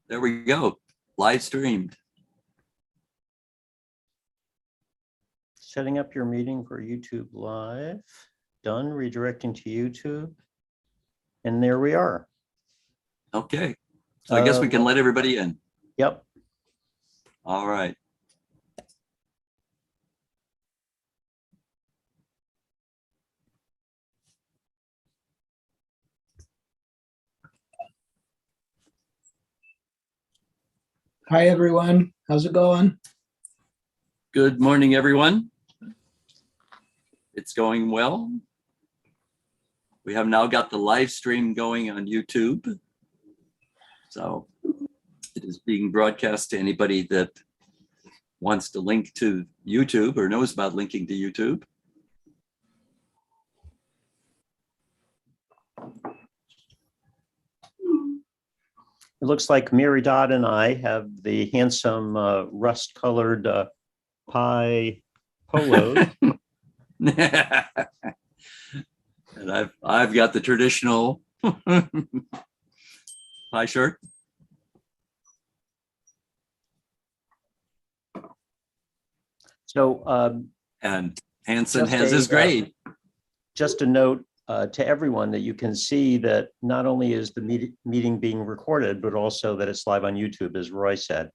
There we go. Live streamed. Setting up your meeting for YouTube Live. Done. Redirecting to YouTube. And there we are. Okay. So I guess we can let everybody in. Yep. All right. Hi, everyone. How's it going? Good morning, everyone. It's going well. We have now got the live stream going on YouTube. So it is being broadcast to anybody that wants to link to YouTube or knows about linking to YouTube. It looks like Mary Dodd and I have the handsome rust-colored Pi polos. And I've got the traditional Pi shirt. So And Hanson has his grade. Just a note to everyone that you can see that not only is the meeting being recorded, but also that it's live on YouTube, as Roy said.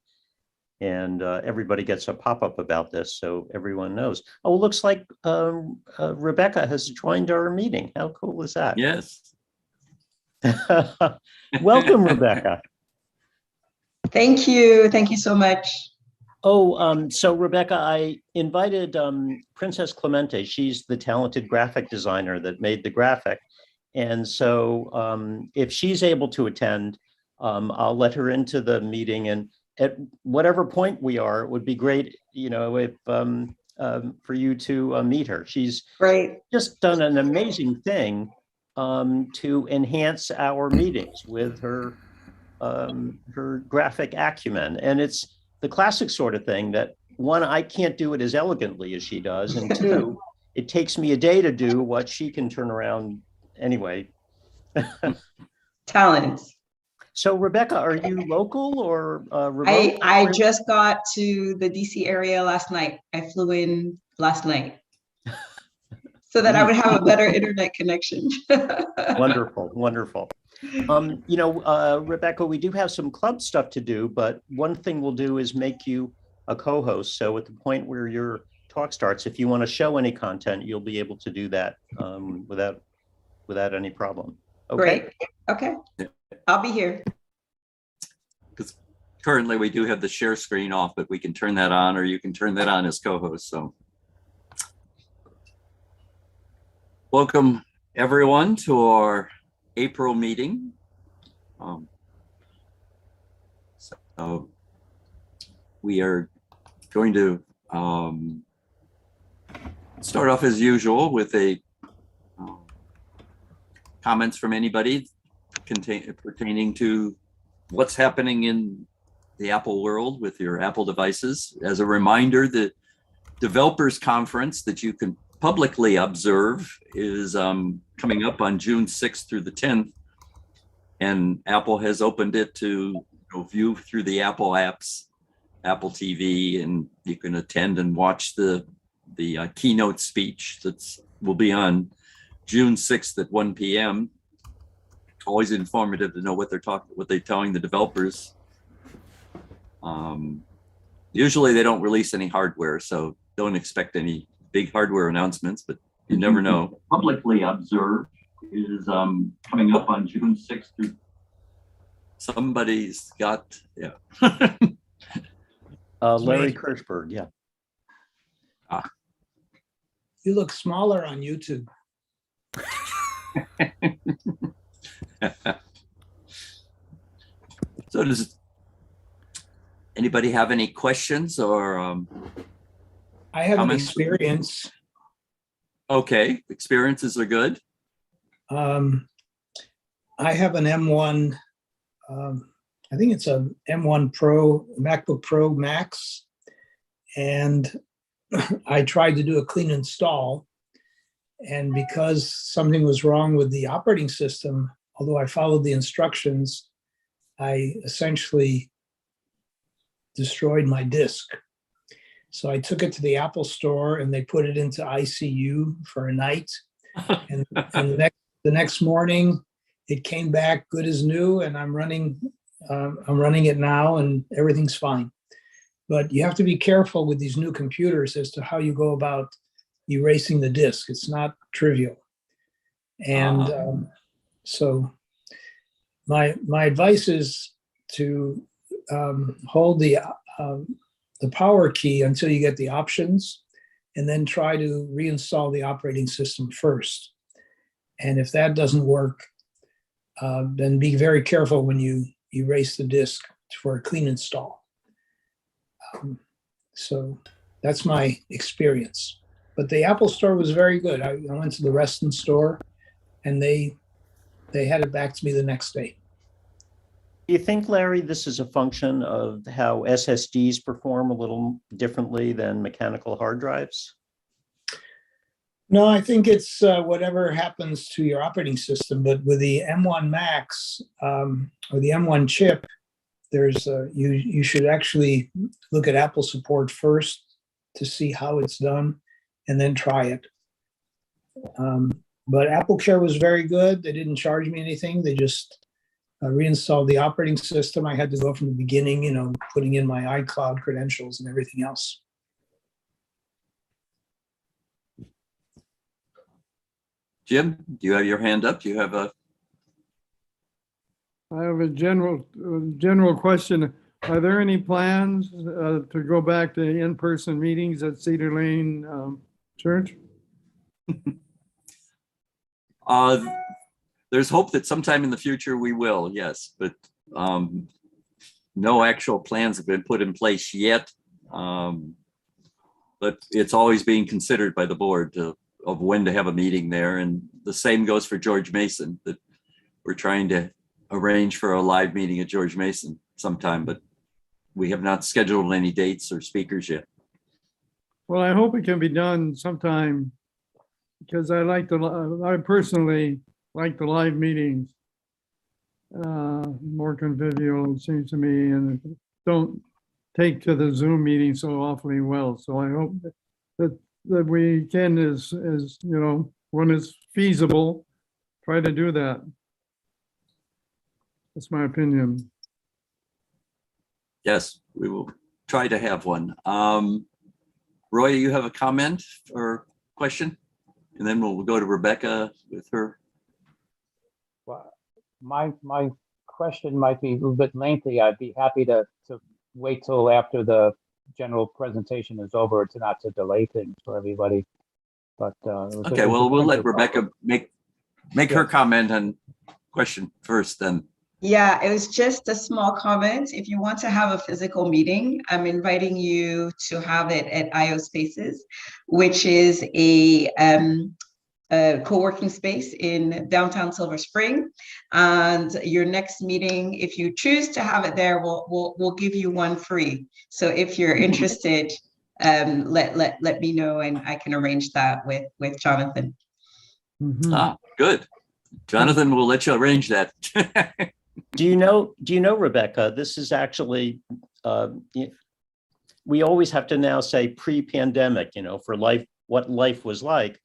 And everybody gets a pop-up about this, so everyone knows. Oh, it looks like Rebecca has joined our meeting. How cool is that? Yes. Welcome, Rebecca. Thank you. Thank you so much. Oh, so Rebecca, I invited Princess Clemente. She's the talented graphic designer that made the graphic. And so if she's able to attend, I'll let her into the meeting. And at whatever point we are, it would be great, you know, if for you to meet her. She's Great. just done an amazing thing to enhance our meetings with her her graphic acumen. And it's the classic sort of thing that, one, I can't do it as elegantly as she does, and two, it takes me a day to do what she can turn around anyway. Talent. So Rebecca, are you local or remote? I just got to the DC area last night. I flew in last night so that I would have a better internet connection. Wonderful, wonderful. You know, Rebecca, we do have some club stuff to do, but one thing we'll do is make you a co-host. So at the point where your talk starts, if you want to show any content, you'll be able to do that without any problem. Okay. Great. Okay. I'll be here. Because currently we do have the share screen off, but we can turn that on, or you can turn that on as co-host. So welcome everyone to our April meeting. So we are going to start off as usual with a comments from anybody pertaining to what's happening in the Apple world with your Apple devices. As a reminder, the developers conference that you can publicly observe is coming up on June 6th through the 10th, and Apple has opened it to view through the Apple apps, Apple TV, and you can attend and watch the keynote speech that will be on June 6th at 1 p.m. Always informative to know what they're telling the developers. Usually they don't release any hardware, so don't expect any big hardware announcements, but you never know. Publicly observed is coming up on June 6th through. Somebody's got, yeah. Larry Kirchberg, yeah. You look smaller on YouTube. So does anybody have any questions or I have an comments? experience. Okay, experiences are good. I have an M1, I think it's a M1 Pro, MacBook Pro Max, and I tried to do a clean install, and because something was wrong with the operating system, although I followed the instructions, I essentially destroyed my disk. So I took it to the Apple store and they put it into ICU for a night. And the next morning, it came back good as new, and I'm running it now, and everything's fine. But you have to be careful with these new computers as to how you go about erasing the disk. It's not trivial. And so my advice is to hold the power key until you get the options, and then try to reinstall the operating system first. And if that doesn't work, then be very careful when you erase the disk for a clean install. So that's my experience. But the Apple store was very good. I went to the Reston store, and they had it back to me the next day. Do you think, Larry, this is a function of how SSDs perform a little differently than mechanical hard drives? No, I think it's whatever happens to your operating system. But with the M1 Max or the M1 chip, there's you should actually look at Apple support first to see how it's done, and then try it. But Apple Care was very good. They didn't charge me anything. They just reinstalled the operating system. I had to go from the beginning, putting in my iCloud credentials and everything else. Jim, do you have your hand up? Do you have a? I have a general question. Are there any plans to go back to in-person meetings at Cedar Lane Church? There's hope that sometime in the future we will, yes, but no actual plans have been put in place yet. But it's always being considered by the board of when to have a meeting there. And the same goes for George Mason, that we're trying to arrange for a live meeting at George Mason sometime, but we have not scheduled any dates or speakers yet. Well, I hope it can be done sometime, because I personally like the live meetings. More convivial, it seems to me, and don't take to the Zoom meeting so awfully well. So I hope that we can, is when it's feasible, try to do that. That's my opinion. Yes, we will try to have one. Roy, you have a comment or question? And then we'll go to Rebecca with her. Well, my question might be a little bit lengthy. I'd be happy to wait till after the general presentation is over to not to delay things for everybody. But okay, well, we'll let Rebecca make her comment and question first then. Yeah, it was just a small comment. If you want to have a physical meeting, I'm inviting you to have it at IO Spaces, which is a co-working space in downtown Silver Spring. And your next meeting, if you choose to have it there, we'll give you one free. So if you're interested, let me know, and I can arrange that with Jonathan. Mm-hmm. Good. Jonathan will let you arrange that. Do you know, Rebecca, this is actually, we always have to now say pre-pandemic, for life, what life was like.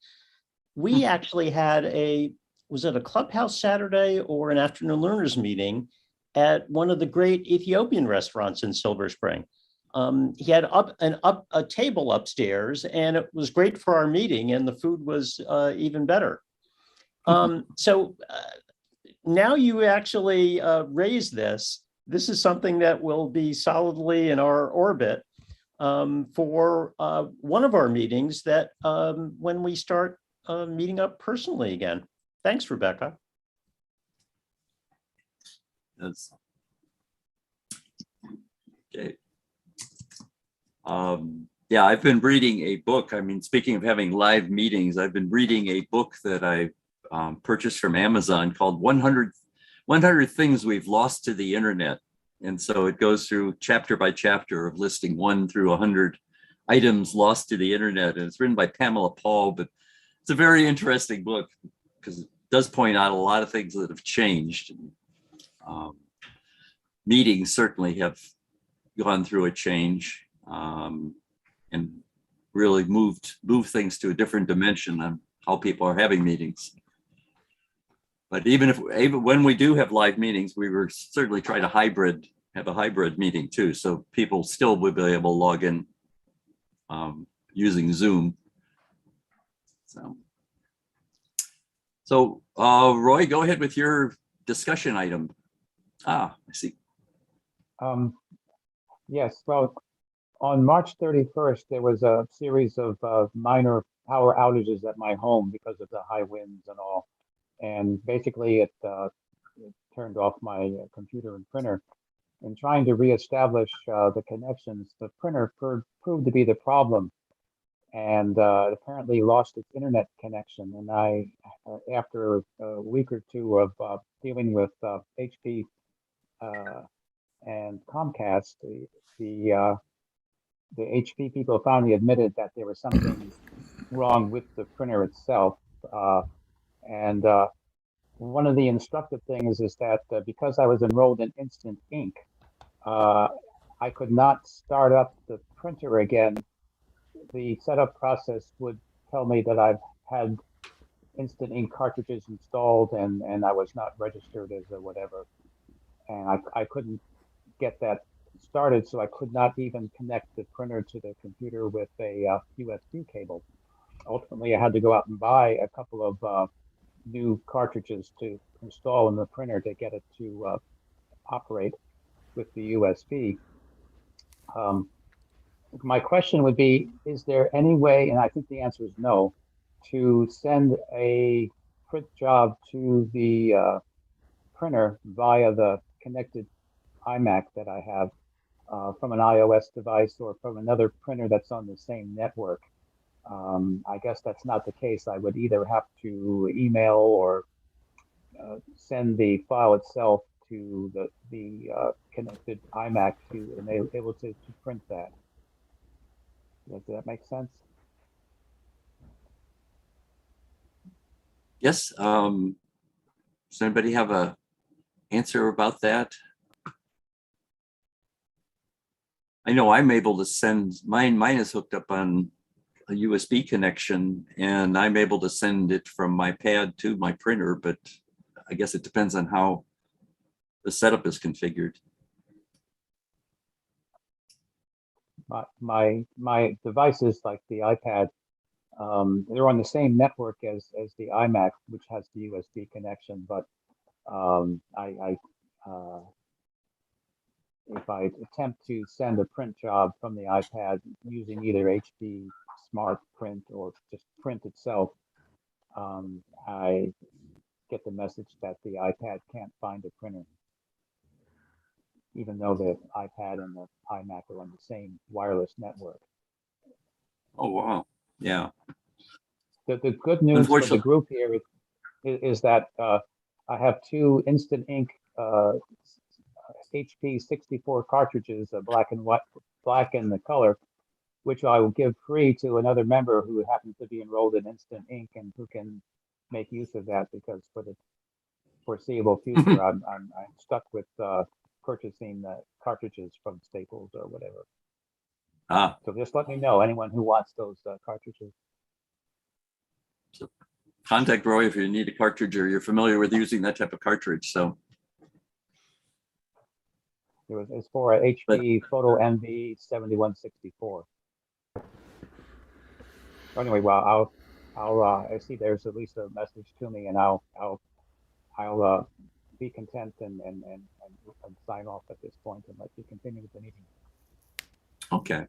We actually had was it a Clubhouse Saturday or an afternoon learners meeting at one of the great Ethiopian restaurants in Silver Spring. He had a table upstairs, and it was great for our meeting, and the food was even better. So now you actually raise this. This is something that will be solidly in our orbit for one of our meetings that when we start meeting up personally again. Thanks, Rebecca. That's okay. Yeah, I've been reading a book. I mean, speaking of having live meetings, I've been reading a book that I purchased from Amazon called 100 Things We've Lost to the Internet. And so it goes through chapter by chapter of listing 1 through 100 items lost to the internet. And it's written by Pamela Paul, but it's a very interesting book because it does point out a lot of things that have changed. meetings certainly have gone through a change, and really move things to a different dimension on how people are having meetings. But even when we do have live meetings, we were certainly try to have a hybrid meeting too, so people still would be able to log in using Zoom. So Roy, go ahead with your discussion item. I see. Yes, well, on March 31st, there was a series of minor power outages at my home because of the high winds and all. And basically it turned off my computer and printer. And trying to reestablish the connections, the printer proved to be the problem. And it apparently lost its internet connection. And I, after a week or two of dealing with HP and Comcast, the HP people finally admitted that there was something wrong with the printer itself. And one of the instructive things is that because I was enrolled in Instant Ink, I could not start up the printer again. The setup process would tell me that I've had Instant Ink cartridges installed and I was not registered as a whatever. And I couldn't get that started, so I could not even connect the printer to the computer with a USB cable. Ultimately, I had to go out and buy a couple of new cartridges to install in the printer to get it to operate with the USB. My question would be, is there any way, and I think the answer is no, to send a print job to the printer via the connected iMac that I have from an iOS device or from another printer that's on the same network? I guess that's not the case. I would either have to email or send the file itself to the connected iMac to enable able to print that. Does that make sense? Yes. Does anybody have a answer about that? I know I'm able to send mine. Mine is hooked up on a USB connection, and I'm able to send it from my pad to my printer, but I guess it depends on how the setup is configured. My devices, like the iPad, they're on the same network as the iMac, which has the USB connection. But if I attempt to send a print job from the iPad using either HP Smart Print or just print itself, I get the message that the iPad can't find a printer, even though the iPad and the iMac are on the same wireless network. Oh, wow. Yeah. The good news for the group here is that I have two Instant Ink HP 64 cartridges, black and white, black in the color, which I will give free to another member who happens to be enrolled in Instant Ink and who can make use of that, because for the foreseeable future, I'm stuck with purchasing cartridges from Staples or whatever. So just let me know, anyone who wants those cartridges. So contact Roy if you need a cartridge or you're familiar with using that type of cartridge. So it's for a HP Photo MV 7164. Anyway, well, I see there's at least a message to me, and I'll be content and sign off at this point and let you continue with the meeting. Okay.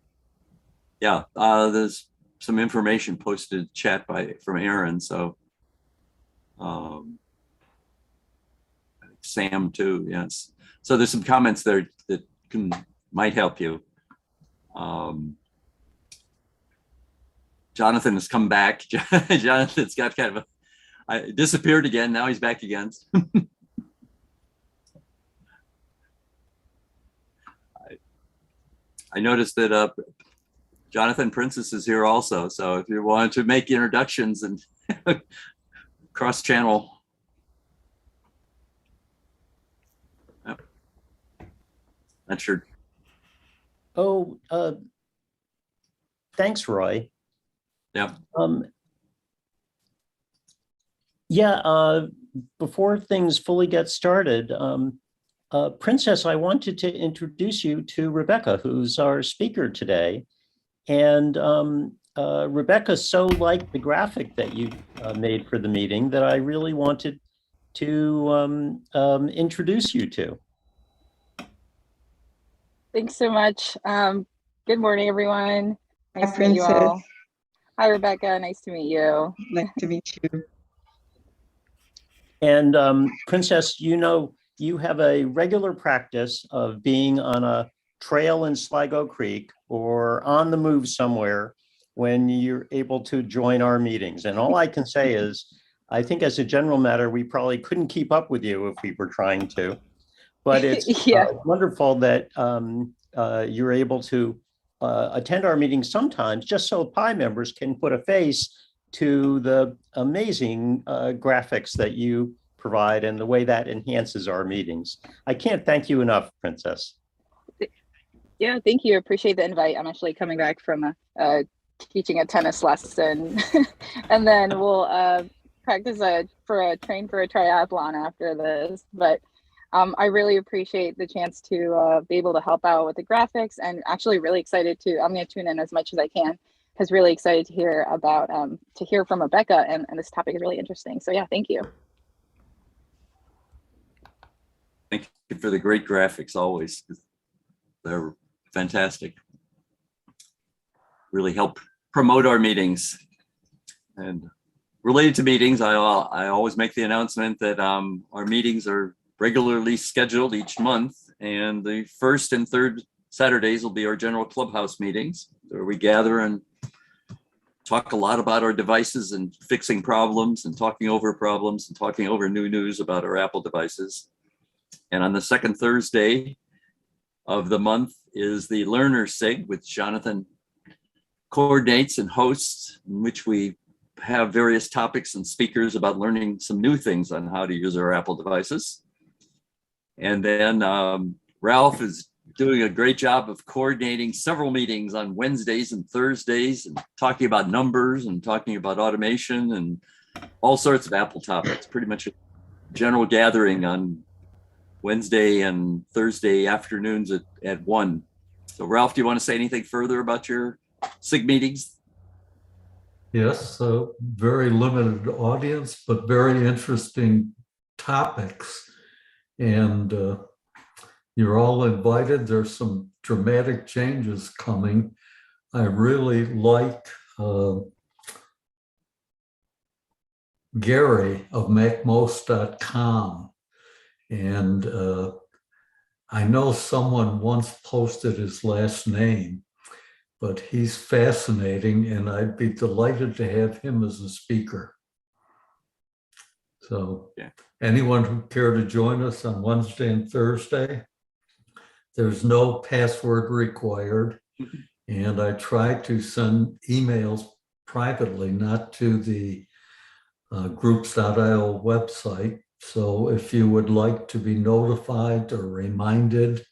Yeah, there's some information posted chat from Aaron. So Sam too. Yes. So there's some comments there that might help you. Jonathan has come back. Jonathan's got kind of disappeared again. Now he's back again. I noticed that Jonathan Princess is here also. So if you want to make introductions and cross channel. Not sure. Oh, thanks, Roy. Yeah. Before things fully get started, Princess, I wanted to introduce you to Rebecca, who's our speaker today. And Rebecca so liked the graphic that you made for the meeting that I really wanted to introduce you to. Thanks so much. Good morning, everyone. Nice Hi, to meet you Princess. all. Hi, Rebecca. Nice to meet you. Nice to meet you. And Princess, you know, you have a regular practice of being on a trail in Sligo Creek or on the move somewhere when you're able to join our meetings. And all I can say is, I think as a general matter, we probably couldn't keep up with you if we were trying to. But it's Yeah. wonderful that you're able to attend our meetings sometimes, just so Pi members can put a face to the amazing graphics that you provide and the way that enhances our meetings. I can't thank you enough, Princess. Yeah, thank you. Appreciate the invite. I'm actually coming back from teaching a tennis lesson, and then we'll practice train for a triathlon after this. But I really appreciate the chance to be able to help out with the graphics, and actually really excited to, I'm going to tune in as much as I can, because really excited to hear about, to hear from Rebecca, and this topic is really interesting. So yeah, thank you. Thank you for the great graphics always. They're fantastic. Really help promote our meetings. And related to meetings, I always make the announcement that our meetings are regularly scheduled each month, and the first and third Saturdays will be our general Clubhouse meetings, where we gather and talk a lot about our devices and fixing problems and talking over problems and talking over new news about our Apple devices. And on the second Thursday of the month is the Learner SIG, which Jonathan coordinates and hosts, in which we have various topics and speakers about learning some new things on how to use our Apple devices. And then Ralph is doing a great job of coordinating several meetings on Wednesdays and Thursdays and talking about numbers and talking about automation and all sorts of Apple topics. Pretty much a general gathering on Wednesday and Thursday afternoons at 1. So Ralph, do you want to say anything further about your SIG meetings? Yes, very limited audience, but very interesting topics. And you're all invited. There's some dramatic changes coming. I really like Gary of MacMost.com. And I know someone once posted his last name, but he's fascinating, and I'd be delighted to have him as a speaker. So yeah. Anyone who care to join us on Wednesday and Thursday, there's no password required. And I try to send emails privately, not to the groups.io website. So if you would like to be notified or reminded,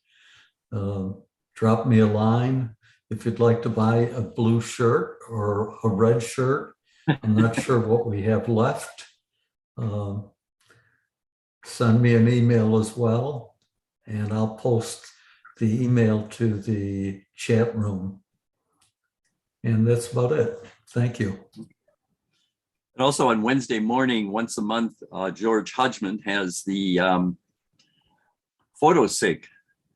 drop me a line. If you'd like to buy a blue shirt or a red shirt, I'm not sure what we have left. Send me an email as well, and I'll post the email to the chat room. And that's about it. Thank you. And also on Wednesday morning, once a month, George Hodgman has the photo SIG.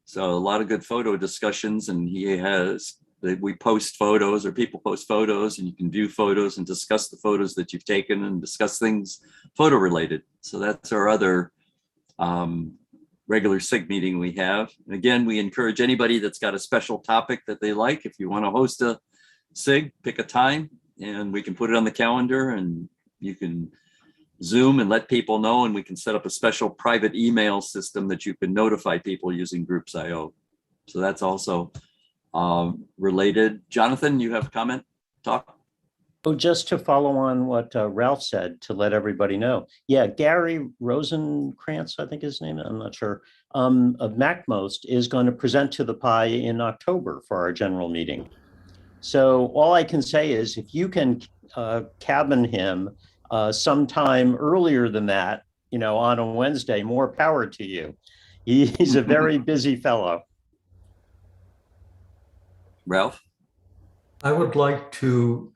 So a lot of good photo discussions, and we post photos, or people post photos, and you can view photos and discuss the photos that you've taken and discuss things photo related. So that's our other regular SIG meeting we have. And again, we encourage anybody that's got a special topic that they like. If you want to host a SIG, pick a time and we can put it on the calendar, and you can Zoom and let people know, and we can set up a special private email system that you can notify people using Groups.io. So that's also related. Jonathan, you have a comment? Talk? Oh, just to follow on what Ralph said, to let everybody know. Yeah, Gary Rosenkrantz, I think his name, I'm not sure. of MacMost is going to present to the Pi in October for our general meeting. So all I can say is if you can cabin him sometime earlier than that, on a Wednesday, more power to you. He's a very busy fellow. Ralph? I would like to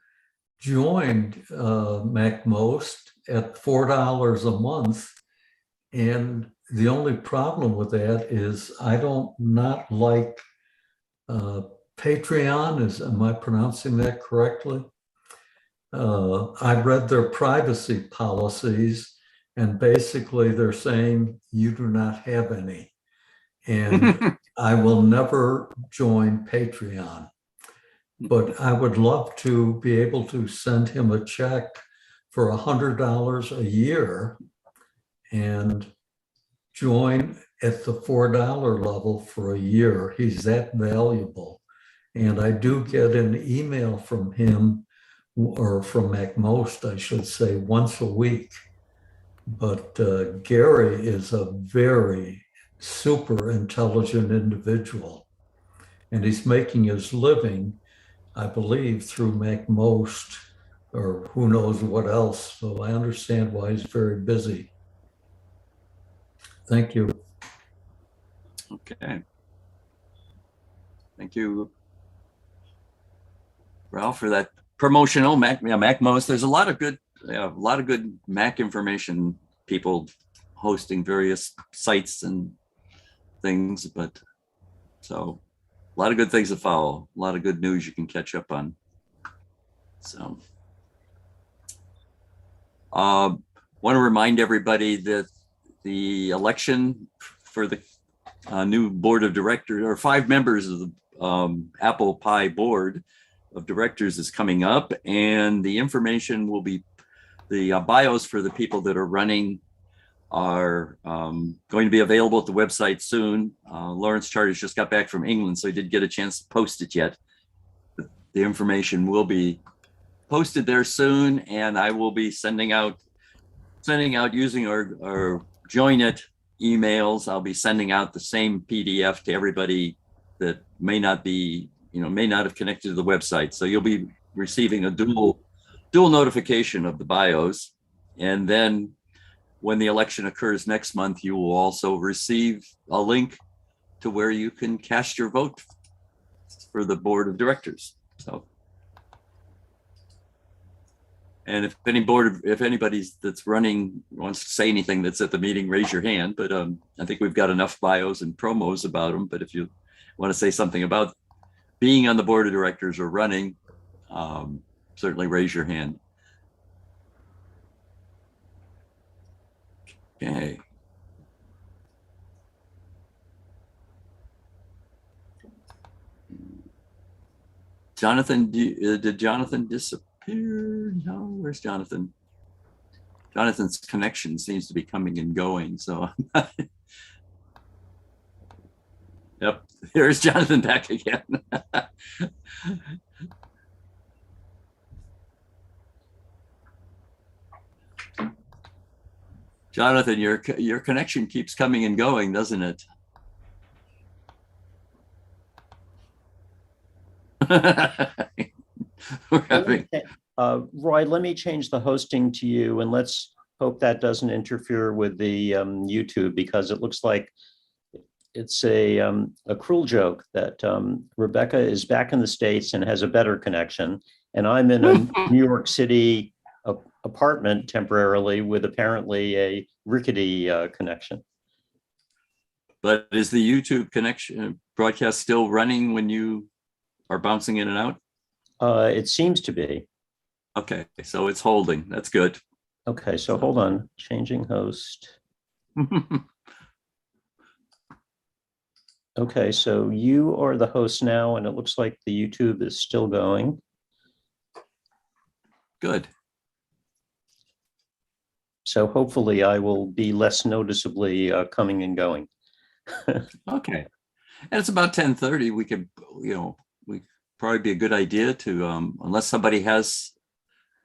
join MacMost at $4 a month. And the only problem with that is I don't not like Patreon. Am I pronouncing that correctly? I read their privacy policies, and basically they're saying you do not have any. And I will never join Patreon. But I would love to be able to send him a check for $100 a year and join at the $4 level for a year. He's that valuable. And I do get an email from him, or from MacMost, I should say, once a week. But Gary is a very super intelligent individual. And he's making his living, I believe, through MacMost, or who knows what else. So I understand why he's very busy. Thank you. Okay. Thank you, Ralph, for that promotional MacMost. There's a lot of good Mac information people hosting various sites and things, but so a lot of good things to follow, a lot of good news you can catch up on. So want to remind everybody that the election for the new board of directors, or 5 members of the Apple Pi board of directors, is coming up, and the information will be, the bios for the people that are running are going to be available at the website soon. Lawrence Charters just got back from England, so he didn't get a chance to post it yet. But the information will be posted there soon, and I will be sending out using our Join It emails. I'll be sending out the same PDF to everybody that may not have connected to the website. So you'll be receiving a dual notification of the bios. And then when the election occurs next month, you will also receive a link to where you can cast your vote for the board of directors. So, and if anybody that's running wants to say anything that's at the meeting, raise your hand. But I think we've got enough bios and promos about them. But if you want to say something about being on the board of directors or running, certainly raise your hand. Okay. Jonathan, did Jonathan disappear? No, where's Jonathan? Jonathan's connection seems to be coming and going, so. Yep, here's Jonathan back again. Jonathan, your connection keeps coming and going, doesn't it? We're having... Roy, let me change the hosting to you, and let's hope that doesn't interfere with the YouTube, because it looks like it's a cruel joke that Rebecca is back in the States and has a better connection, and I'm in a New York City apartment temporarily with apparently a rickety connection. But is the YouTube connection broadcast still running when you are bouncing in and out? It seems to be. Okay, so it's holding. That's good. Okay, so hold on. Changing host. Okay, so you are the host now, and it looks like the YouTube is still going. Good. So hopefully I will be less noticeably coming and going. Okay. And it's about 10:30. We could, we probably be a good idea to, unless somebody has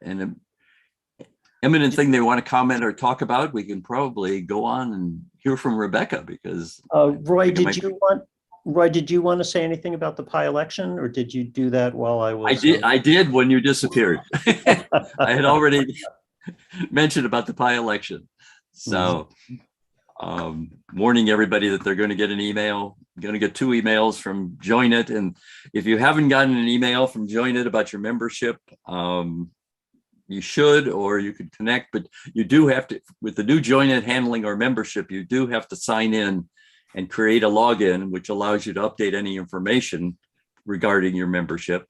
an imminent thing they want to comment or talk about, we can probably go on and hear from Rebecca because Roy, think it did you want to say anything about the PI election, or did you do that while I was? I did when you disappeared. I had already mentioned about the PI election. So warning everybody that they're going to get an email, going to get 2 emails from Join It. And if you haven't gotten an email from Join It about your membership, you should, or you could connect, but you do have to, with the new Join It handling our membership, you do have to sign in and create a login, which allows you to update any information regarding your membership.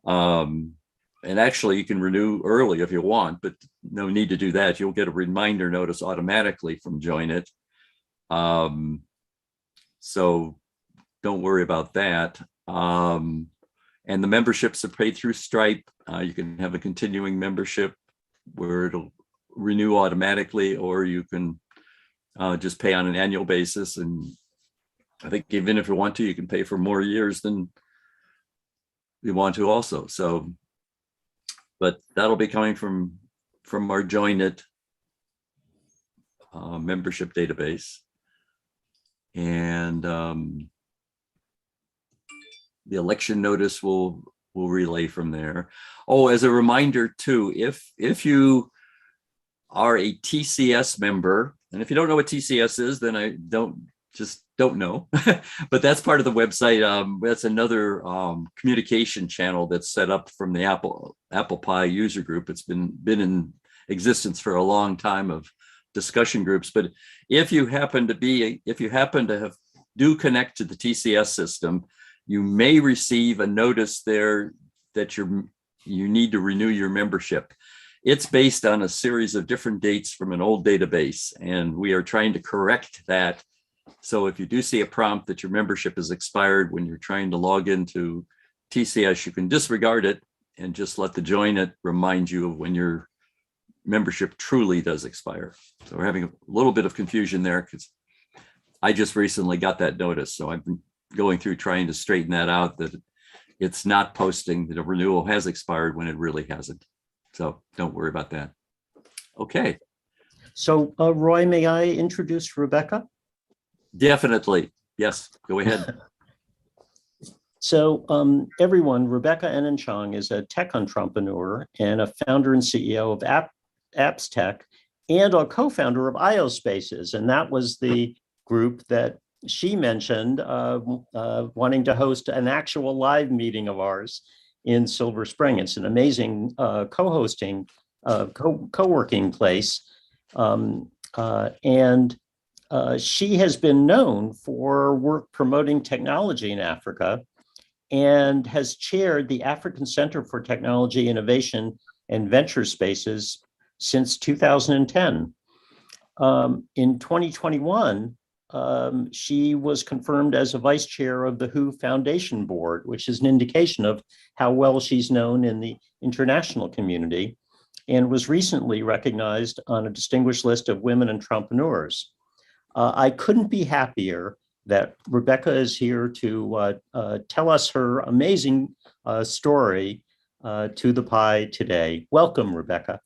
And actually you can renew early if you want, but no need to do that. You'll get a reminder notice automatically from Join It. So don't worry about that. And the memberships are paid through Stripe. You can have a continuing membership where it'll renew automatically, or you can just pay on an annual basis. And I think even if you want to, you can pay for more years than you want to also. So, but that'll be coming from our Join It membership database. And the election notice will relay from there. Oh, as a reminder too, if you are a TCS member, and if you don't know what TCS is, then I don't know, but that's part of the website. That's another communication channel that's set up from the Apple Pi user group. It's been in existence for a long time of discussion groups. But if you happen to do connect to the TCS system, you may receive a notice there that you need to renew your membership. It's based on a series of different dates from an old database, and we are trying to correct that. So if you do see a prompt that your membership is expired when you're trying to log into TCS, you can disregard it and just let the Join It remind you of when your membership truly does expire. So we're having a little bit of confusion there because I just recently got that notice. So I've been going through trying to straighten that out, that it's not posting that a renewal has expired when it really hasn't. So don't worry about that. Okay. So Roy, may I introduce Rebecca? Definitely. Yes, go ahead. So everyone, Rebecca Enonchong is a tech entrepreneur and a founder and CEO of Apps Tech and a co-founder of IOSpaces. And that was the group that she mentioned wanting to host an actual live meeting of ours in Silver Spring. It's an amazing co-hosting, co-working place. She has been known for work promoting technology in Africa and has chaired the African Center for Technology Innovation and Venture Spaces since 2010. In 2021, she was confirmed as a vice chair of the WHO Foundation Board, which is an indication of how well she's known in the international community, and was recently recognized on a distinguished list of women entrepreneurs. I couldn't be happier that Rebecca is here to tell us her amazing story to the Pi today. Welcome, Rebecca.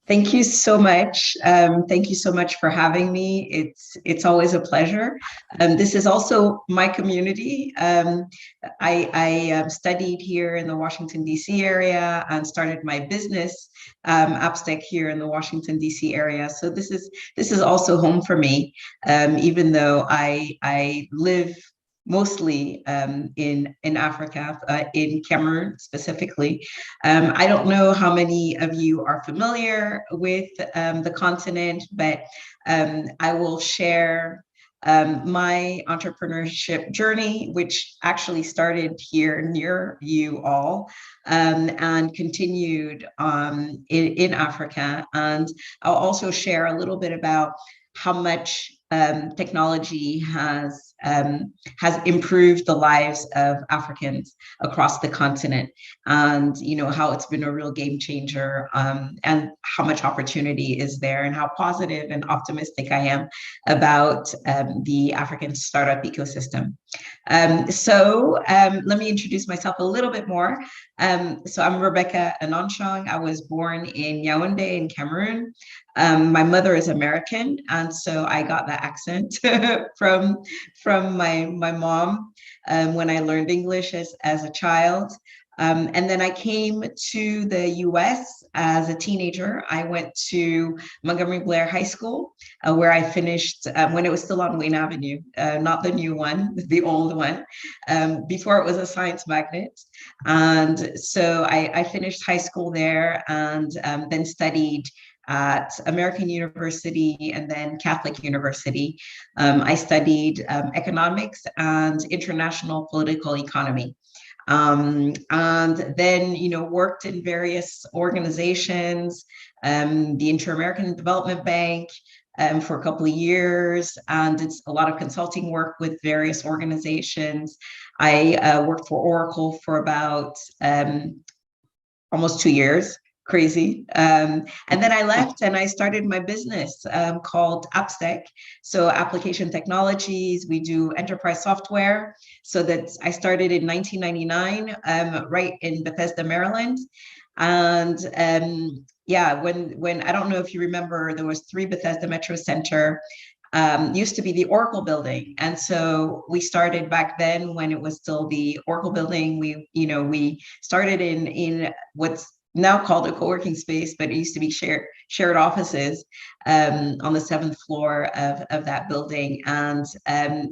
Thank you so much. Thank you so much for having me. It's always a pleasure. This is also my community. I studied here in the Washington, D.C. area and started my business, Apps Tech, here in the Washington, D.C. area. So this is also home for me, even though I live mostly in Africa, in Cameroon specifically. I don't know how many of you are familiar with the continent, but I will share my entrepreneurship journey, which actually started here near you all and continued in Africa. And I'll also share a little bit about how much technology has improved the lives of Africans across the continent, and how it's been a real game changer, and how much opportunity is there, and how positive and optimistic I am about the African startup ecosystem. So let me introduce myself a little bit more. So I'm Rebecca Enonchong. I was born in Yaoundé in Cameroon. My mother is American, and so I got that accent from my mom when I learned English as a child. And then I came to the US as a teenager. I went to Montgomery Blair High School, where I finished when it was still on Wayne Avenue, not the new one, the old one, before it was a science magnet. And so I finished high school there, and then studied at American University and then Catholic University. I studied economics and international political economy. And then, worked in various organizations, the Inter-American Development Bank, for a couple of years, and did a lot of consulting work with various organizations. I worked for Oracle for about almost 2 years. Crazy. And then I left and I started my business called AppSec. So Application Technologies, we do enterprise software. So that I started in 1999, right in Bethesda, Maryland. And when I don't know if you remember, there was 3 Bethesda Metro Center, used to be the Oracle building. And so we started back then when it was still the Oracle building. We started in what's now called a co-working space, but it used to be shared offices on the 7th floor of that building. And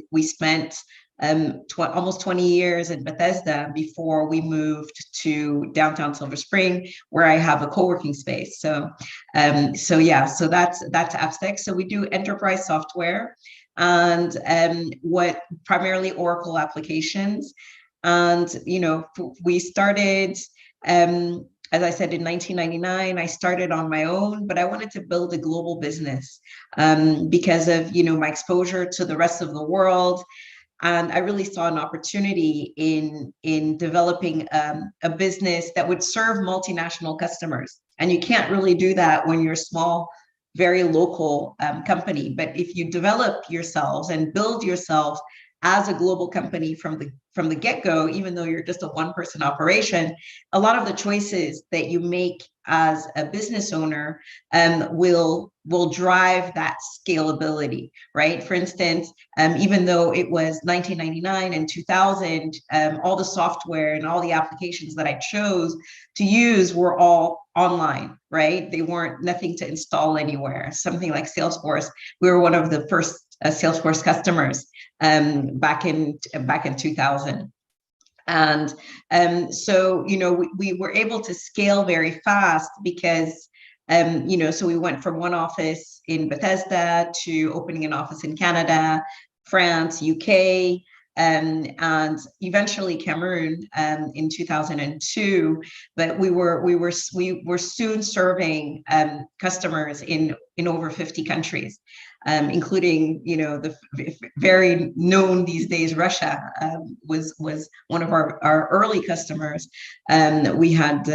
we spent almost 20 years in Bethesda before we moved to downtown Silver Spring, where I have a co-working space. So that's AppSec. So we do enterprise software and what primarily Oracle applications. And we started as I said, in 1999, I started on my own, but I wanted to build a global business because of, my exposure to the rest of the world. And I really saw an opportunity in developing a business that would serve multinational customers. And you can't really do that when you're a small, very local company. But if you develop yourselves and build yourself as a global company from the get-go, even though you're just a one-person operation, a lot of the choices that you make as a business owner will drive that scalability, right? For instance, even though it was 1999 and 2000, all the software and all the applications that I chose to use were all online, right? They weren't nothing to install anywhere. Something like Salesforce, we were one of the first Salesforce customers back in 2000. And so, we were able to scale very fast because, so we went from one office in Bethesda to opening an office in Canada, France, UK, and eventually Cameroon in 2002. But we were soon serving customers in over 50 countries. Including, the very known these days, Russia was one of our early customers. We had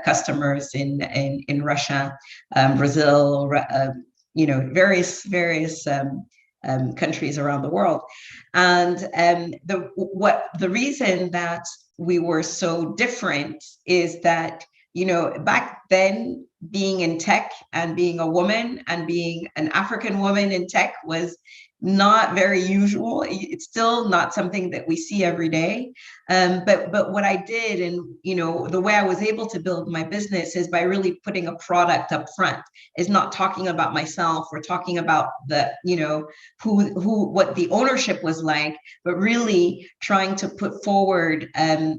customers in Russia, Brazil, various countries around the world. And the reason that we were so different is that, back then, being in tech and being a woman and being an African woman in tech was not very usual. It's still not something that we see every day. But what I did, and the way I was able to build my business is by really putting a product up front, is not talking about myself or talking about the, what the ownership was like, but really trying to put forward the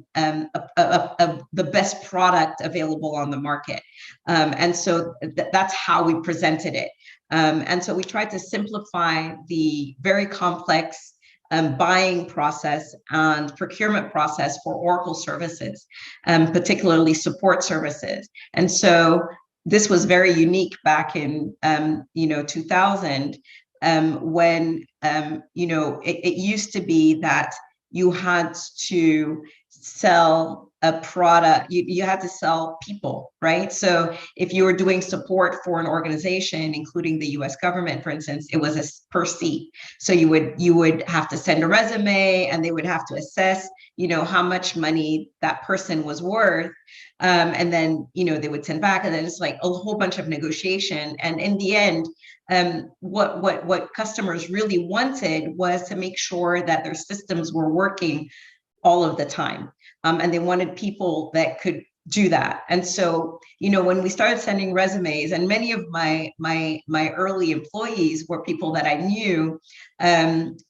best product available on the market. And so that's how we presented it. And so we tried to simplify the very complex buying process and procurement process for Oracle services, particularly support services. And so this was very unique back in 2000, when it used to be that you had to sell a product, you had to sell people, right? So if you were doing support for an organization, including the US government, for instance, it was a per seat. So you would have to send a resume, and they would have to assess, how much money that person was worth. And then, they would send back, and then it's like a whole bunch of negotiation. And in the end, what customers really wanted was to make sure that their systems were working all of the time. And they wanted people that could do that. And so, when we started sending resumes, and many of my early employees were people that I knew,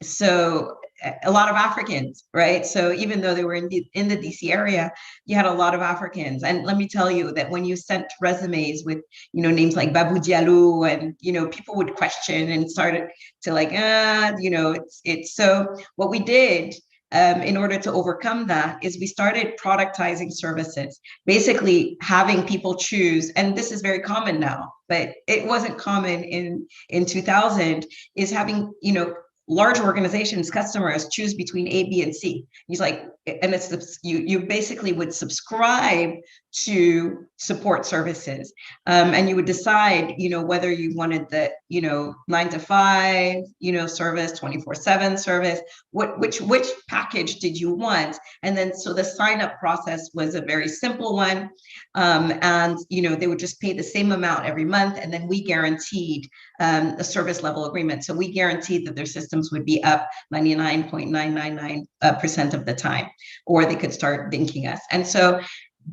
so a lot of Africans, right? So even though they were in the DC area, you had a lot of Africans. And let me tell you that when you sent resumes with, names like Babou Diallo, and, people would question and started to like, it's so what we did in order to overcome that is we started productizing services, basically having people choose, and this is very common now, but it wasn't common in 2000, is having, large organizations, customers choose between A, B, and C. He's like, and it's you basically would subscribe to support services, and you would decide, whether you wanted the, 9 to 5, service, 24/7 service, which package did you want? And then so the sign up process was a very simple one, and they would just pay the same amount every month, and then we guaranteed a service level agreement. So we guaranteed that their systems would be up 99.999% of the time, or they could start thanking us. And so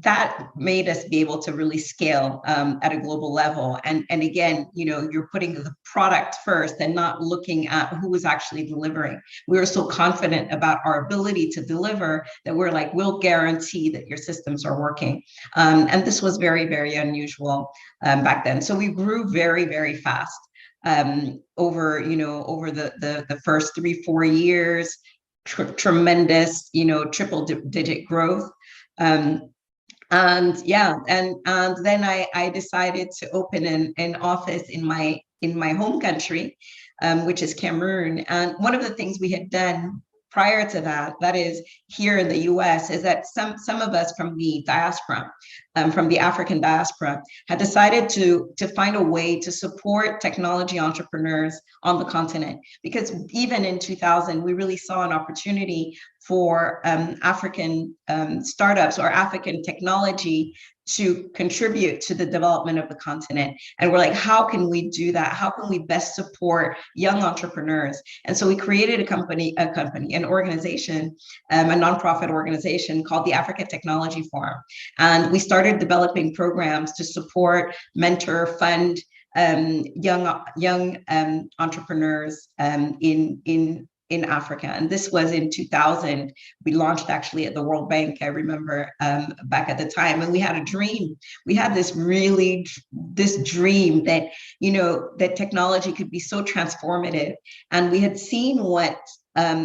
that made us be able to really scale at a global level. And again, you're putting the product first and not looking at who was actually delivering. We were so confident about our ability to deliver that we're like, we'll guarantee that your systems are working. And this was very, very unusual back then. So we grew very, very fast over the first 3-4 years. Tremendous, triple digit growth. And then I decided to open an office in my home country, which is Cameroon. And one of the things we had done prior to that is here in the US, is that some of us from the diaspora, from the African diaspora, had decided to find a way to support technology entrepreneurs on the continent. Because even in 2000, we really saw an opportunity for African startups or African technology to contribute to the development of the continent. And we're like, how can we do that? How can we best support young entrepreneurs? And so we created an organization, a nonprofit organization called the Africa Technology Forum. And we started developing programs to support, mentor, fund young entrepreneurs in Africa. And this was in 2000. We launched actually at the World Bank, I remember, back at the time. And we had a dream. We had this dream that, that technology could be so transformative. And we had seen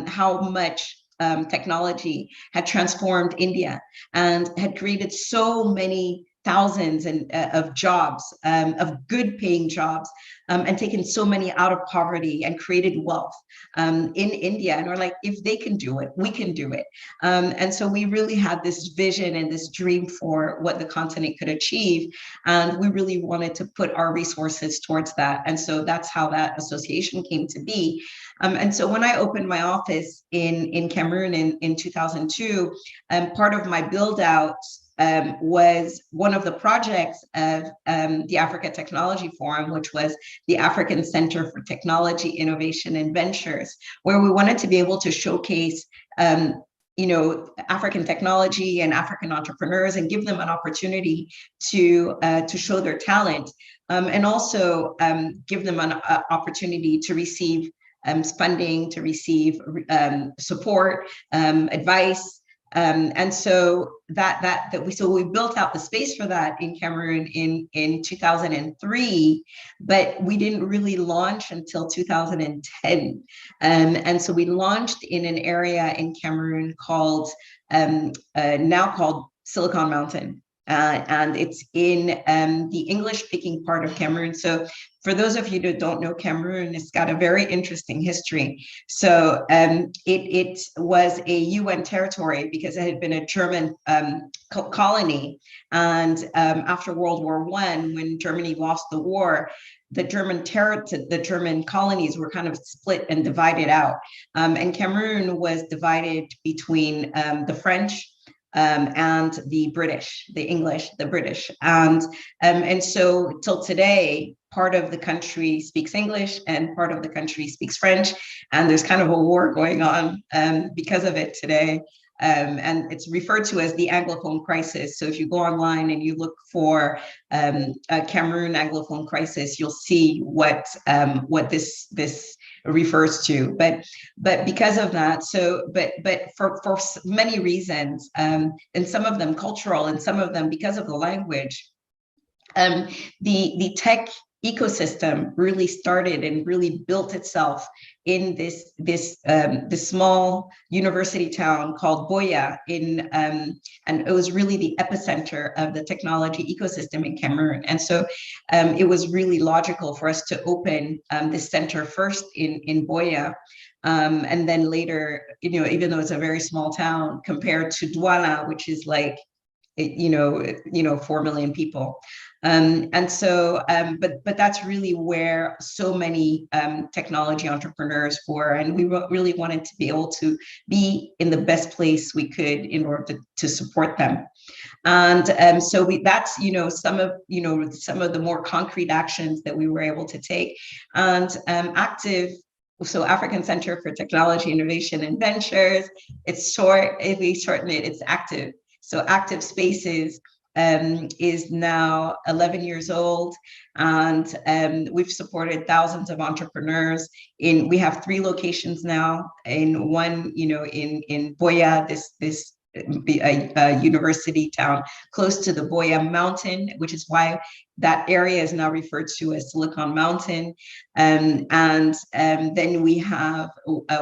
how much technology had transformed India and had created so many thousands of jobs, of good paying jobs, and taken so many out of poverty and created wealth in India. And we're like, if they can do it, we can do it. And so we really had this vision and this dream for what the continent could achieve. And we really wanted to put our resources towards that. And so that's how that association came to be. And so when I opened my office in Cameroon in 2002, part of my build out was one of the projects of the Africa Technology Forum, which was the African Center for Technology, Innovation, and Ventures, where we wanted to be able to showcase African technology and African entrepreneurs and give them an opportunity to show their talent, and also give them an opportunity to receive funding, to receive support, advice. And so we built out the space for that in Cameroon in 2003, but we didn't really launch until 2010. And so we launched in an area in Cameroon called now called Silicon Mountain. and it's in the English-speaking part of Cameroon. So for those of you that don't know Cameroon, it's got a very interesting history. So it was a UN territory because it had been a German colony. And after World War I, when Germany lost the war, the German colonies were kind of split and divided out. And Cameroon was divided between the French and the British, the English, the British. And so till today, part of the country speaks English and part of the country speaks French. And there's kind of a war going on because of it today. And it's referred to as the Anglophone Crisis. So if you go online and you look for a Cameroon Anglophone Crisis, you'll see what this refers to. But because of that, but for many reasons, and some of them cultural, and some of them because of the language, the tech ecosystem really started and really built itself in this small university town called Buea and it was really the epicenter of the technology ecosystem in Cameroon. And so it was really logical for us to open this center first in Buea. And then later, even though it's a very small town compared to Douala, which is like, 4 million people. And so, but that's really where so many technology entrepreneurs were, and we really wanted to be able to be in the best place we could in order to support them. And so that's some of the more concrete actions that we were able to take. And so African Center for Technology, Innovation and Ventures, it's short, if we shorten it, it's ACTIVE. So Active Spaces is now 11 years old, and we've supported thousands of entrepreneurs. We have 3 locations now. In one, in Buea, this university town close to the Buea Mountain, which is why that area is now referred to as Silicon Mountain. And then we have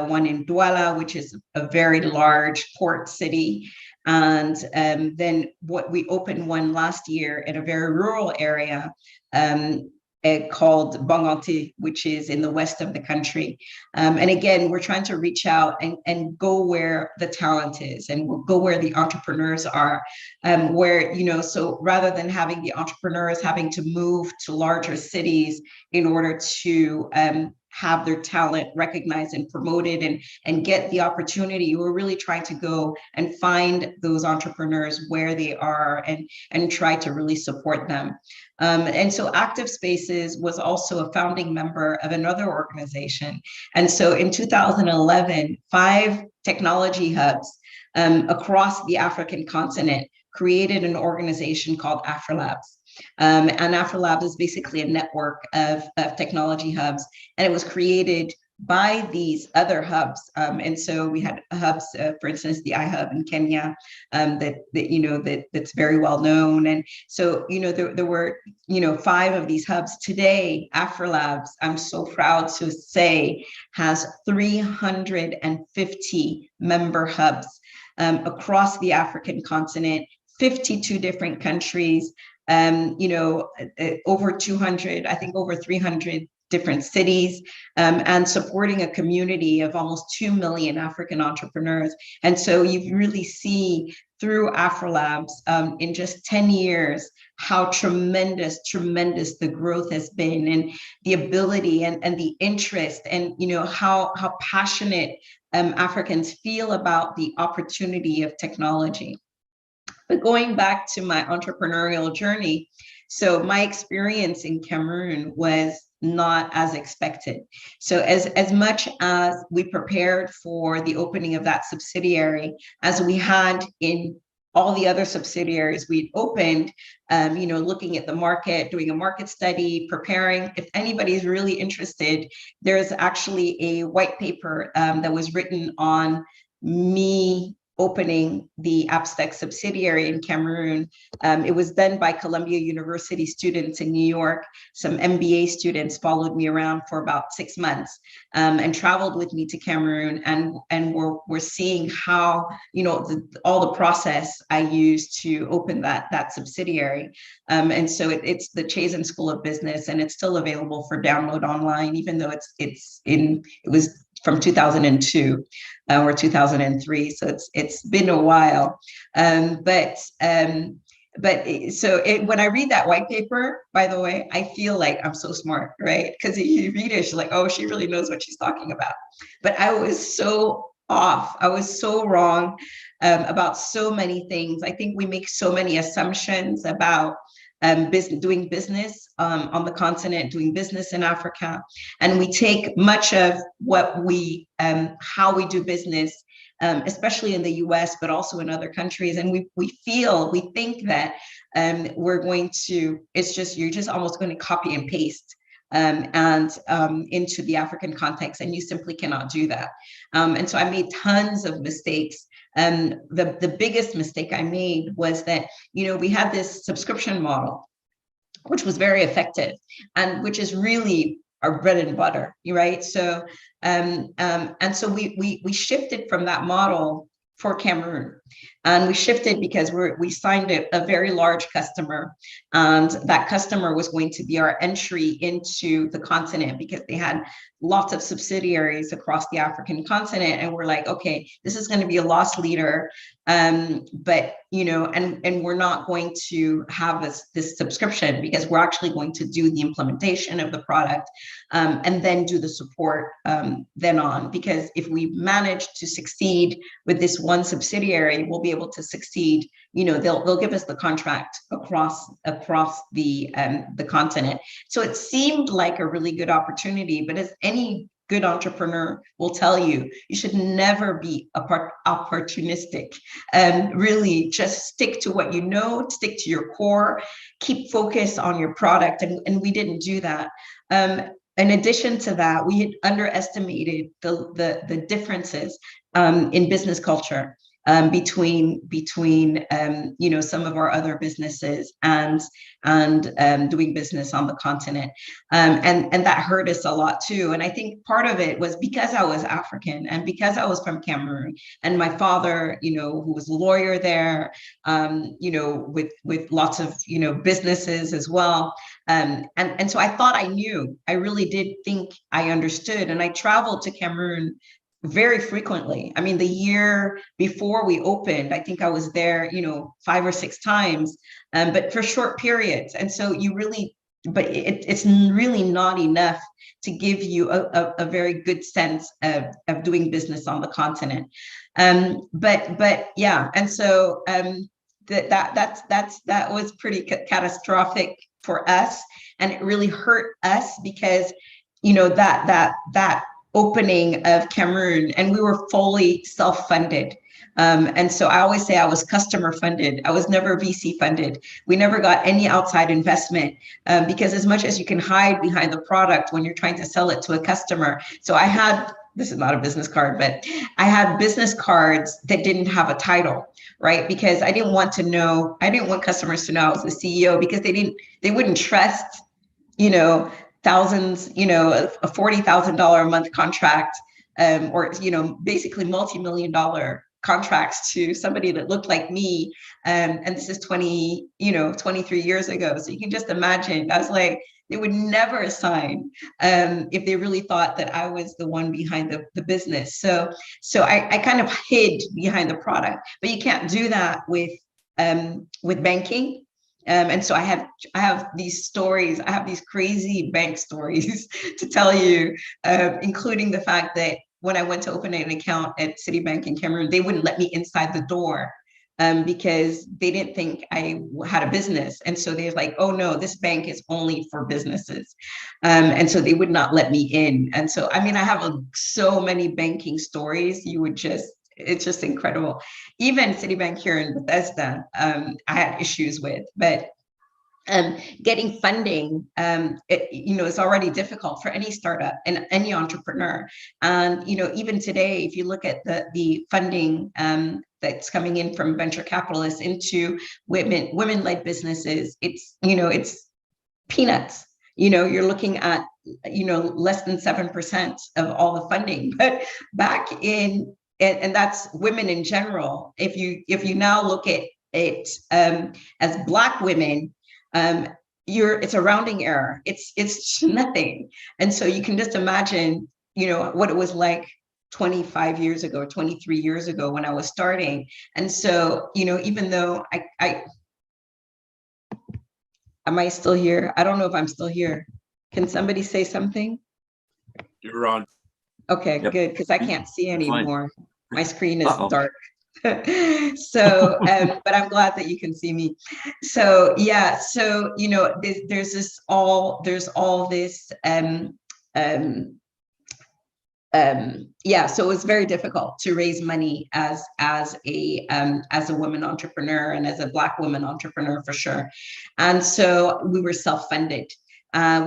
one in Douala, which is a very large port city. And then we opened one last year in a very rural area called Bangante, which is in the west of the country. And again, we're trying to reach out and go where the talent is and go where the entrepreneurs are, so rather than having the entrepreneurs having to move to larger cities in order to have their talent recognized and promoted and get the opportunity, we're really trying to go and find those entrepreneurs where they are and try to really support them. And so Active Spaces was also a founding member of another organization. And so in 2011, 5 technology hubs across the African continent created an organization called AfriLabs. And AfriLabs is basically a network of technology hubs, and it was created by these other hubs. And so we had hubs, for instance, the iHub in Kenya, that's very well known. And so, there were, 5 of these hubs. Today, AfriLabs, I'm so proud to say, has 350 member hubs across the African continent, 52 different countries, over 200, I think over 300 different cities, and supporting a community of almost 2 million African entrepreneurs. And so you really see through AfriLabs in just 10 years, how tremendous the growth has been, and the ability and the interest, and how passionate Africans feel about the opportunity of technology. But going back to my entrepreneurial journey, so my experience in Cameroon was not as expected. So as much as we prepared for the opening of that subsidiary, as we had in all the other subsidiaries we'd opened, looking at the market, doing a market study, preparing. If anybody's really interested, there's actually a white paper that was written on me opening the AppStack subsidiary in Cameroon. It was done by Columbia University students in New York. Some MBA students followed me around for about 6 months and traveled with me to Cameroon, and we're seeing how, you know, all the process I used to open that subsidiary. And so it's the Chazen School of Business, and it's still available for download online, even though it was from 2002 or 2003. So it's been a while. But when I read that white paper, by the way, I feel like I'm so smart, right? Because you read it, she's like, oh, she really knows what she's talking about. But I was so off. I was so wrong about so many things. I think we make so many assumptions about doing business on the continent, doing business in Africa. And we take much of what how we do business, especially in the US, but also in other countries. And we think that we're going to, you're just almost going to copy and paste into the African context, and you simply cannot do that. And so I made tons of mistakes. The biggest mistake I made was that, you know, we had this subscription model, which was very effective and which is really our bread and butter, right? So, and so we shifted from that model for Cameroon. And we shifted because we signed a very large customer, and that customer was going to be our entry into the continent because they had lots of subsidiaries across the African continent. And we're like, okay, this is going to be a loss leader. But, you know, and we're not going to have this subscription because we're actually going to do the implementation of the product and then do the support then on. Because if we manage to succeed with this one subsidiary, we'll be able to succeed. You know, they'll give us the contract across the continent. So it seemed like a really good opportunity, but as any good entrepreneur will tell you, you should never be opportunistic, and really just stick to what you know, stick to your core, keep focus on your product. And we didn't do that. In addition to that, we had underestimated the differences in business culture between you know, some of our other businesses and doing business on the continent, and that hurt us a lot too. And I think part of it was because I was African and because I was from Cameroon, and my father, you know, who was a lawyer there, you know, with lots of, you know, businesses as well, and so I thought I knew. I really did think I understood, and I traveled to Cameroon very frequently. I mean, the year before we opened, I think I was there, you know, 5 or 6 times, but for short periods. And so it's really not enough to give you a very good sense of doing business on the continent. But yeah, and so that was pretty catastrophic for us, and it really hurt us because, you know, that opening of Cameroon, and we were fully self-funded. And so I always say I was customer funded. I was never VC funded. We never got any outside investment because as much as you can hide behind the product when you're trying to sell it to a customer. So I had, this is not a business card, but I had business cards that didn't have a title, right? Because I didn't want customers to know I was the CEO, because they wouldn't trust, you know, thousands, you know, a $40,000 a month contract, or, you know, basically multi-million-dollar contracts to somebody that looked like me. And this is 23 years ago. So you can just imagine, I was like, they would never sign if they really thought that I was the one behind the business. So I kind of hid behind the product, but you can't do that with banking. And so I have these stories, I have these crazy bank stories to tell you, including the fact that when I went to open an account at Citibank in Cameroon, they wouldn't let me inside the door because they didn't think I had a business. And so they're like, oh no, this bank is only for businesses. And so they would not let me in. And so, I mean, I have so many banking stories, it's just incredible. Even Citibank here in Bethesda, I had issues with, but Getting funding, is already difficult for any startup and any entrepreneur. And even today, if you look at the funding that's coming in from venture capitalists into women-led businesses, it's peanuts. You're looking at less than 7% of all the funding. But back in, and that's women in general. If you now look at it as Black women, it's a rounding error. It's nothing. And so you can just imagine, what it was like 25 years ago, 23 years ago when I was starting. And so, even though am I still here? I don't know if I'm still here. Can somebody say something? You're on. Okay, Yep. good, because I can't see That's fine. anymore. My screen is Uh-oh. dark. So, but I'm glad that you can see me. So, yeah, so, there's all this, so it was very difficult to raise money as a woman entrepreneur and as a Black woman entrepreneur for sure. And so we were self-funded,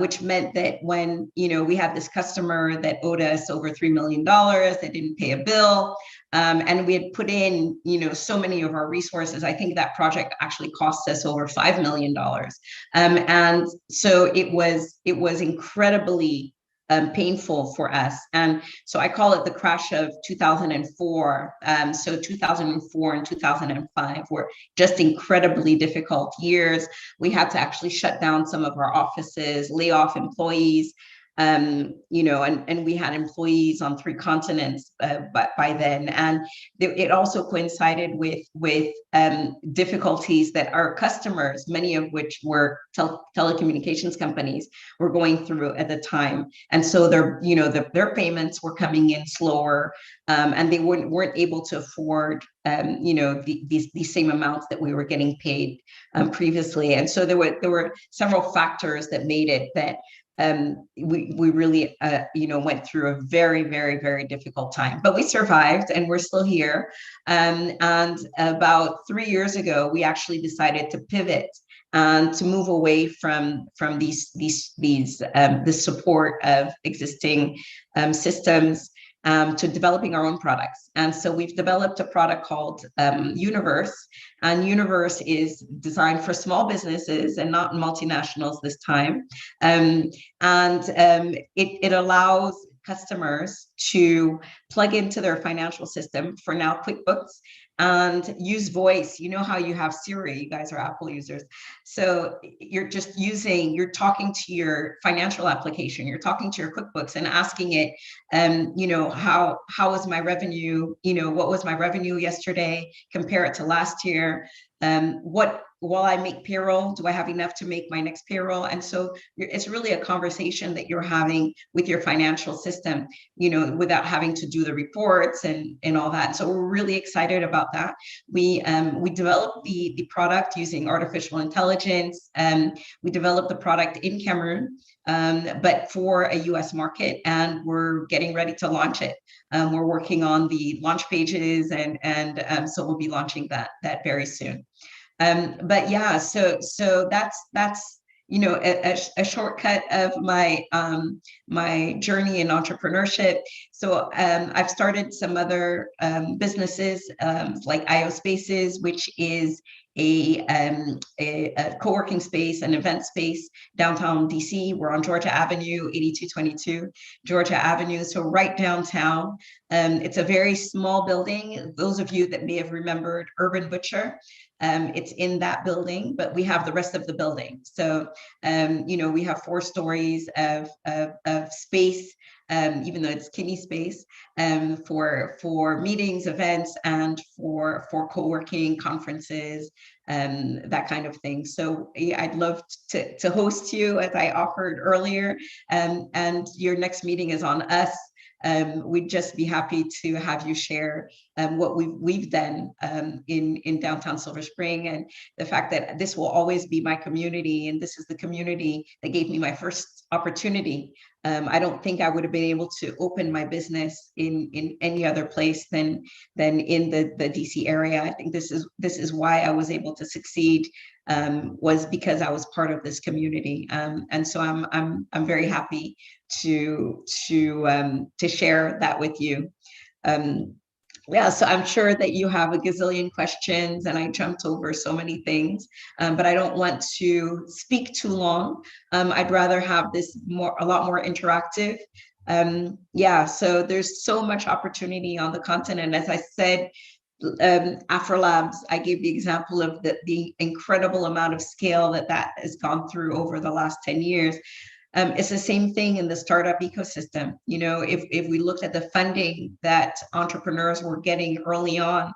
which meant that when we had this customer that owed us over $3 million, that didn't pay a bill, and we had put in so many of our resources. I think that project actually cost us over $5 million, and so it was incredibly painful for us. And so I call it the crash of 2004. So 2004 and 2005 were just incredibly difficult years. We had to actually shut down some of our offices, lay off employees, and we had employees on 3 continents by then. And it also coincided with difficulties that our customers, many of which were telecommunications companies, were going through at the time. And so their payments were coming in slower, and they weren't able to afford these same amounts that we were getting paid previously. And so there were several factors that made it that we really, went through a very, very, very difficult time, but we survived and we're still here. And about 3 years ago, we actually decided to pivot and to move away from the support of existing systems to developing our own products. And so we've developed a product called Universe, and Universe is designed for small businesses and not multinationals this time. It allows customers to plug into their financial system, for now QuickBooks, and use voice. You know how you have Siri, you guys are Apple users. So you're talking to your financial application, you're talking to your QuickBooks and asking it, how was my revenue? What was my revenue yesterday? Compare it to last year. While I make payroll, do I have enough to make my next payroll? And so it's really a conversation that you're having with your financial system, without having to do the reports and all that. So we're really excited about that. We developed the product using artificial intelligence. We developed the product in Cameroon, but for a US market, and we're getting ready to launch it. We're working on the launch pages, and so we'll be launching that very soon. But yeah, so that's a shortcut of my my journey in entrepreneurship. So I've started some other businesses like IO Spaces, which is a co-working space, an event space downtown DC. We're on Georgia Avenue, 8222 Georgia Avenue, so right downtown. It's a very small building. Those of you that may have remembered Urban Butcher, it's in that building, but we have the rest of the building. So, we have 4 stories of space, even though it's skinny space, for meetings, events, and for co-working, conferences, that kind of thing. So I'd love to host you, as I offered earlier, and your next meeting is on us. We'd just be happy to have you share what we've done in downtown Silver Spring, and the fact that this will always be my community, and this is the community that gave me my first opportunity. I don't think I would have been able to open my business in any other place than in the DC area. I think this is why I was able to succeed was because I was part of this community. And so I'm very happy to share that with you. Yeah, so I'm sure that you have a gazillion questions and I jumped over so many things, but I don't want to speak too long. I'd rather have this a lot more interactive. Yeah, so there's so much opportunity on the continent. As I said, AfroLabs, I gave the example of the incredible amount of scale that has gone through over the last 10 years. It's the same thing in the startup ecosystem. You know, if we looked at the funding that entrepreneurs were getting early on,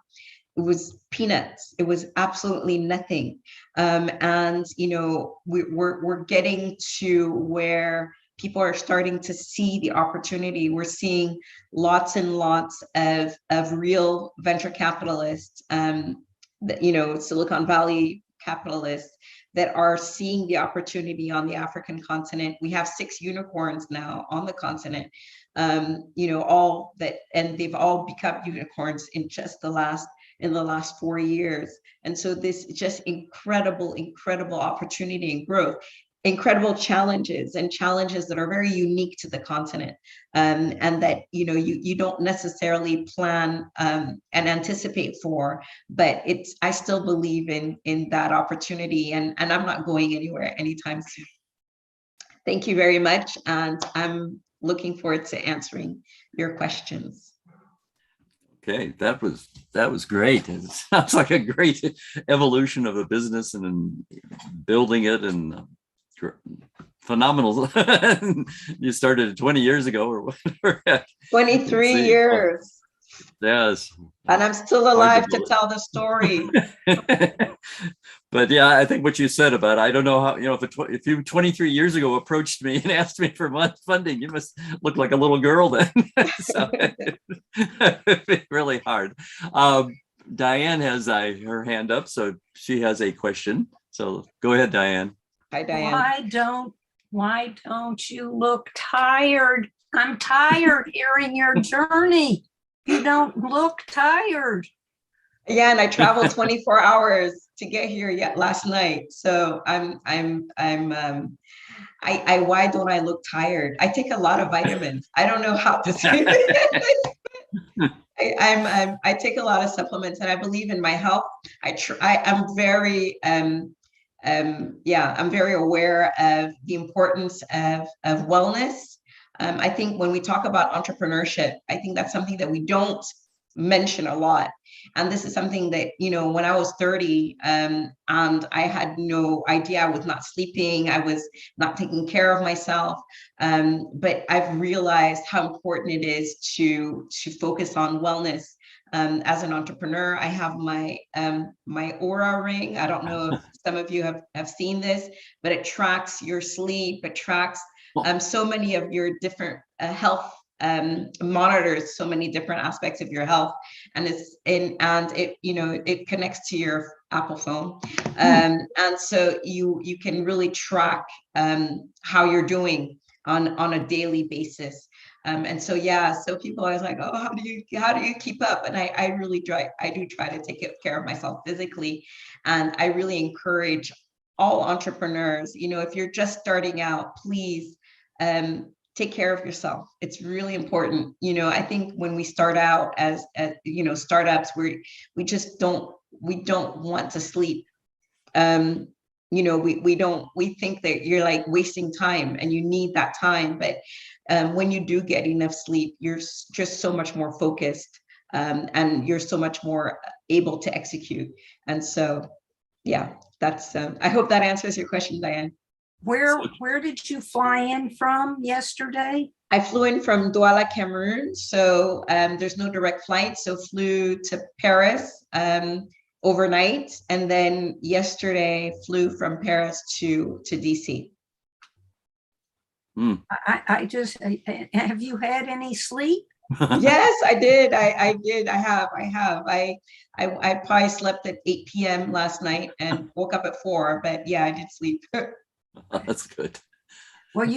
it was peanuts. It was absolutely nothing. And you know, we're getting to where people are starting to see the opportunity. We're seeing lots and lots of real venture capitalists, you know, Silicon Valley capitalists that are seeing the opportunity on the African continent. We have 6 unicorns now on the continent, you know, all that, and they've all become unicorns in just the last 4 years. And so this just incredible opportunity and growth, incredible challenges that are very unique to the continent, and that, you know, you don't necessarily plan and anticipate for, but I still believe in that opportunity, and I'm not going anywhere anytime soon. Thank you very much, and I'm looking forward to answering your questions. Okay, that was great. It sounds like a great evolution of a business and building it, and phenomenal. You started 20 years ago or whatever. 23 years. Yes. And I'm still alive to tell the story. But yeah, I think what you said about, I don't know how, you know, if you 23 years ago approached me and asked me for funding, you must look like a little girl then. So it'd be really hard. Diane has her hand up, so she has a question. So go ahead, Diane. Hi, Diane. Why don't you look tired? I'm tired hearing your journey. You don't look tired. Yeah, and I traveled 24 hours to get here yet last night. So why don't I look tired? I take a lot of vitamins. I don't know how to say it. I take a lot of supplements, and I believe in my health. I'm very I'm very aware of the importance of wellness. I think when we talk about entrepreneurship, I think that's something that we don't mention a lot. And this is something that, you know, when I was 30, and I had no idea, I was not sleeping, I was not taking care of myself. But I've realized how important it is to focus on wellness. As an entrepreneur, I have my Aura ring. I don't know if some of you have seen this, but it tracks your sleep. It tracks so many of your different health, monitors so many different aspects of your health, and it you know, it connects to your Apple phone, and so you can really track how you're doing on a daily basis. And so, yeah, so people always like, oh, how do you keep up? And I really do try to take care of myself physically. And I really encourage all entrepreneurs, you know, if you're just starting out, please take care of yourself. It's really important. You know, I think when we start out as you know, startups, we don't want to sleep. You know, we think that you're like wasting time and you need that time. But when you do get enough sleep, you're just so much more focused, and you're so much more able to execute. And so, yeah, that's, I hope that answers your question, Diane. Where did you fly in from yesterday? I flew in from Douala, Cameroon. So there's no direct flight. So flew to Paris overnight. And then yesterday flew from Paris to DC. I just, have you had any sleep? Yes, I did. I did. I have. I probably slept at 8 p.m. last night and woke up at 4, but yeah, I did sleep. That's good. Well,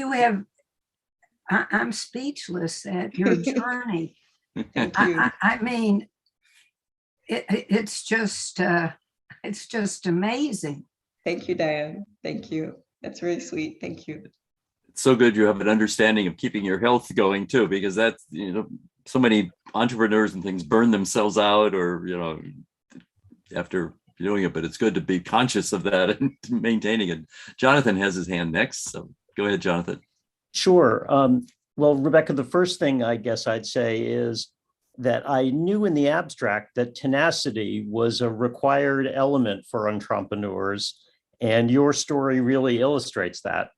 I'm speechless at your journey. Thank you. I mean, it's just amazing. Thank you, Diane. Thank you. That's really sweet. Thank you. It's so good you have an understanding of keeping your health going too, because that's, so many entrepreneurs and things burn themselves out or, after doing it, but it's good to be conscious of that and maintaining it. Jonathan has his hand next. So go ahead, Jonathan. Sure. Well, Rebecca, the first thing I guess I'd say is that I knew in the abstract that tenacity was a required element for entrepreneurs. And your story really illustrates that,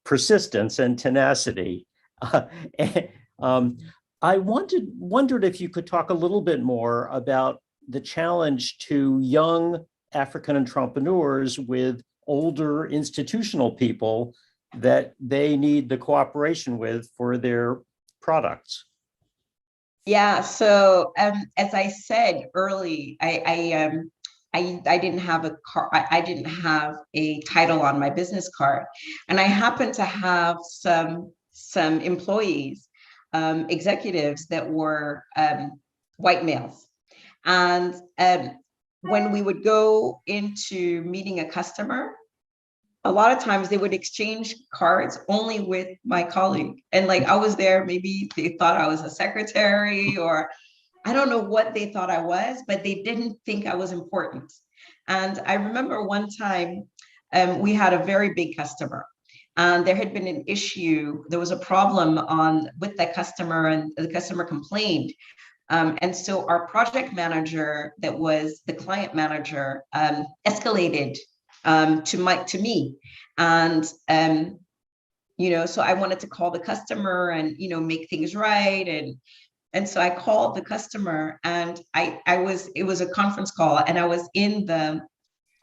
persistence and tenacity. I wondered if you could talk a little bit more about the challenge to young African entrepreneurs with older institutional people that they need the cooperation with for their products. Yeah. So as I said early, I didn't have a car. I didn't have a title on my business card, and I happened to have some employees, executives that were white males, and when we would go into meeting a customer, a lot of times they would exchange cards only with my colleague. And like I was there, maybe they thought I was a secretary or I don't know what they thought I was, but they didn't think I was important. And I remember one time we had a very big customer and there had been an issue. There was a problem with that customer and the customer complained. And so our project manager that was the client manager escalated to me. And, so I wanted to call the customer and, make things right. And so I called the customer and it was a conference call and I was in the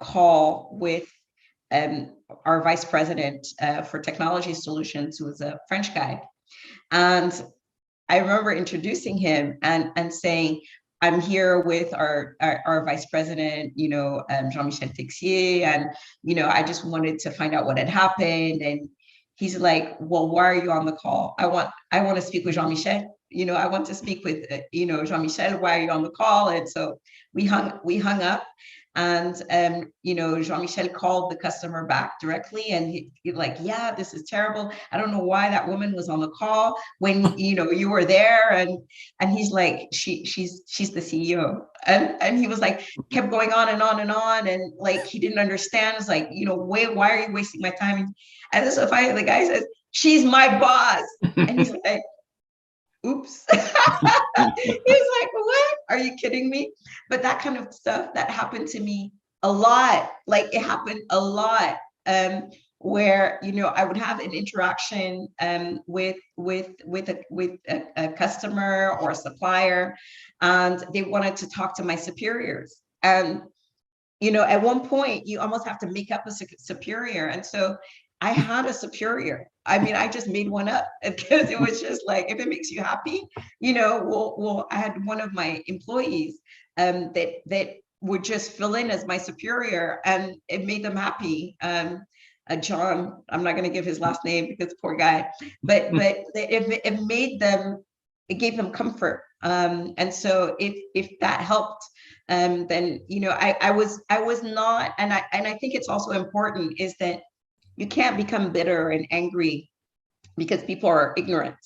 call with our vice president for technology solutions, who was a French guy. And I remember introducing him and saying, I'm here with our vice president, Jean-Michel Texier, and, I just wanted to find out what had happened. And he's like, well, why are you on the call? I want to speak with Jean-Michel. I want to speak with, Jean-Michel, why are you on the call? And so we hung up. And, Jean-Michel called the customer back directly and he's like, yeah, this is terrible. I don't know why that woman was on the call when, you were there. And he's like, she's the CEO. And he was like, kept going on and on and on. And like, he didn't understand. It's like, why are you wasting my time? And so the guy says, she's my boss. And he's like, oops. He's like, what? Are you kidding me? But that kind of stuff that happened to me a lot. Like it happened a lot where, I would have an interaction with a customer or a supplier, and they wanted to talk to my superiors. And, at one point you almost have to make up a superior. And so I had a superior. I mean, I just made one up because it was just like, if it makes you happy, well, I had one of my employees that would just fill in as my superior, and it made them happy. John, I'm not going to give his last name because poor guy, but it made them, it gave them comfort. And so if that helped, then I was not, and I think it's also important is that you can't become bitter and angry because people are ignorant.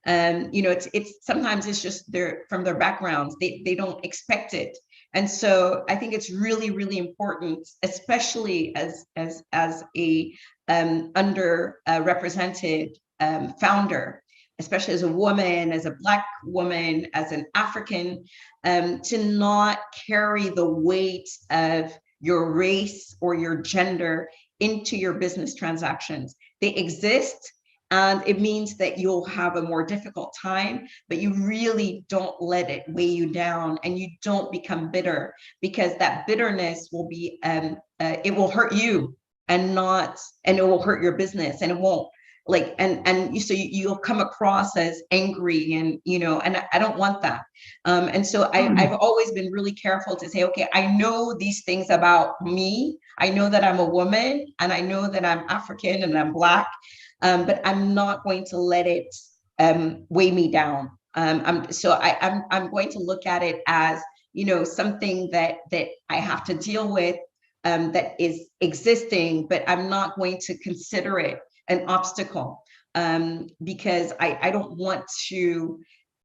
It's sometimes it's just from their backgrounds, they don't expect it. And so I think it's really, really important, especially as a underrepresented founder, especially as a woman, as a Black woman, as an African, to not carry the weight of your race or your gender into your business transactions. They exist, and it means that you'll have a more difficult time, but you really don't let it weigh you down, and you don't become bitter, because that bitterness will be, it will hurt you and it will hurt your business, and it won't so you'll come across as angry, and and I don't want that. And so I've always been really careful to say, okay, I know these things about me. I know that I'm a woman, and I know that I'm African and I'm Black, but I'm not going to let it weigh me down. I'm going to look at it as something that I have to deal with, that is existing, but I'm not going to consider it an obstacle because I don't want to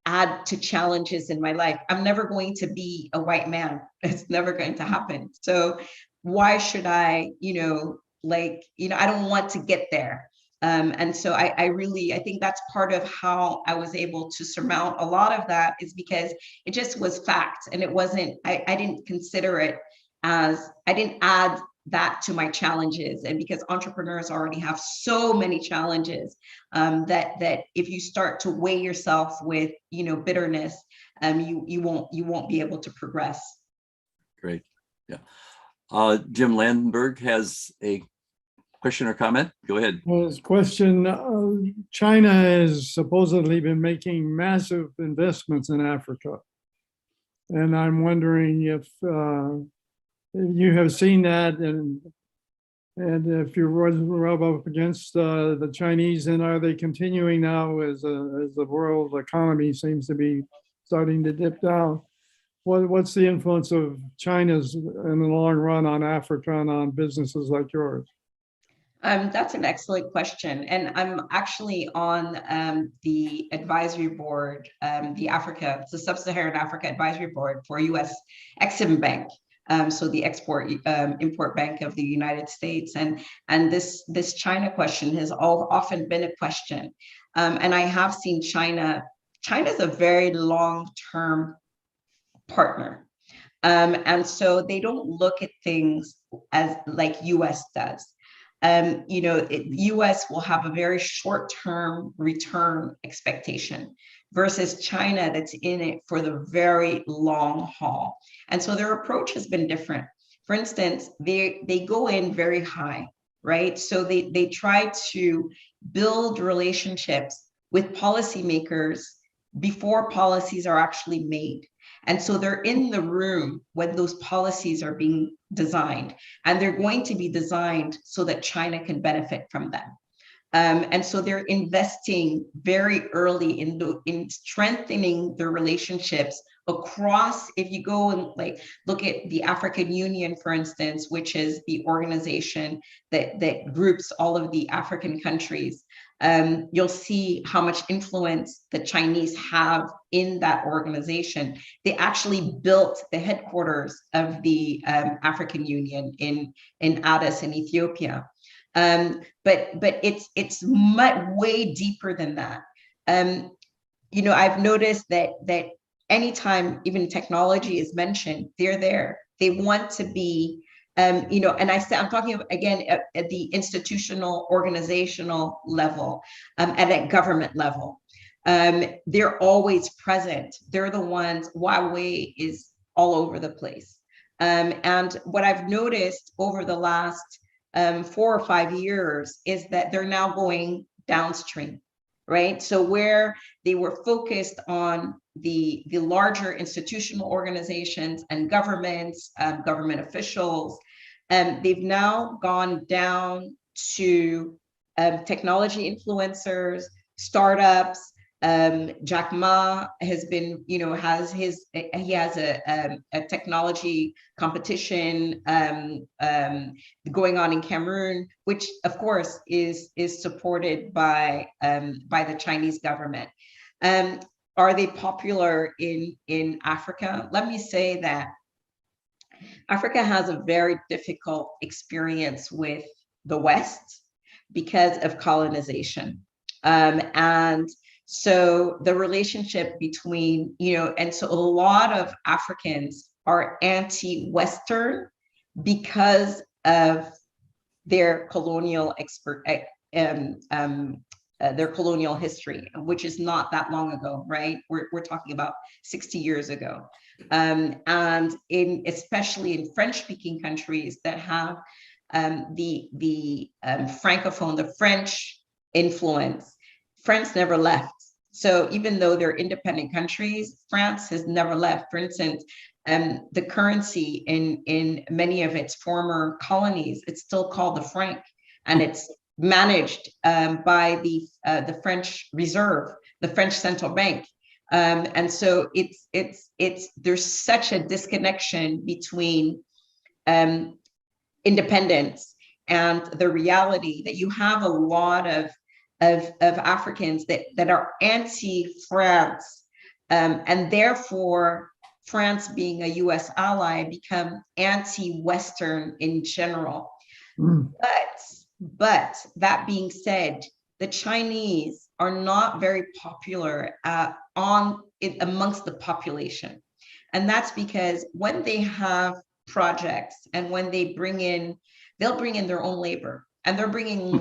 add to challenges in my life. I'm never going to be a white man. It's never going to happen. So why should I, I don't want to get there. And so I think that's part of how I was able to surmount a lot of that, is because it just was fact. And it wasn't, I didn't consider it as, I didn't add that to my challenges. And because entrepreneurs already have so many challenges, that if you start to weigh yourself with, bitterness, you won't be able to progress. Great. Yeah. Jim Landenberg has a question or comment. Go ahead. Well, this question, China has supposedly been making massive investments in Africa. And I'm wondering if you have seen that, and if you rub up against the Chinese, and are they continuing now as the world economy seems to be starting to dip down? What's the influence of China's in the long run on Africa and on businesses like yours? That's an excellent question. And I'm actually on the advisory board, the Sub-Saharan Africa Advisory Board for US Exim Bank. So the Import Bank of the United States. And this China question has often been a question. And I have seen China's a very long-term partner. And so they don't look at things as like US does. US will have a very short-term return expectation versus China that's in it for the very long haul. And so their approach has been different. For instance, they go in very high, right? So they try to build relationships with policymakers before policies are actually made. And so they're in the room when those policies are being designed, and they're going to be designed so that China can benefit from them. And so they're investing very early in strengthening their relationships across. If you go and look at the African Union, for instance, which is the organization that groups all of the African countries, you'll see how much influence the Chinese have in that organization. They actually built the headquarters of the African Union in Addis in Ethiopia. But it's way deeper than that. I've noticed that anytime even technology is mentioned, they're there. They want to be, and I'm talking again at the institutional, organizational level, at a government level. They're always present. They're the ones. Huawei is all over the place. And what I've noticed over the last 4 or 5 years is that they're now going downstream, right? So where they were focused on the larger institutional organizations and governments, government officials, they've now gone down to technology influencers, startups. Jack Ma has been, he has a technology competition going on in Cameroon, which of course is supported by the Chinese government. Are they popular in Africa? Let me say that Africa has a very difficult experience with the West because of colonization. And so the relationship between, and so a lot of Africans are anti-Western because of their colonial their colonial history, which is not that long ago, right? We're talking about 60 years ago. And especially in French-speaking countries that have the Francophone, the French influence, France never left. So even though they're independent countries, France has never left. For instance, the currency in many of its former colonies, it's still called the franc, and it's managed by the French Reserve, the French Central Bank. And so there's such a disconnection between independence and the reality that you have a lot of Africans that are anti-France, and therefore France being a US ally become anti-Western in general. But that being said, the Chinese are not very popular amongst the population. And that's because when they have projects and when they they'll bring in their own labor, and they're bringing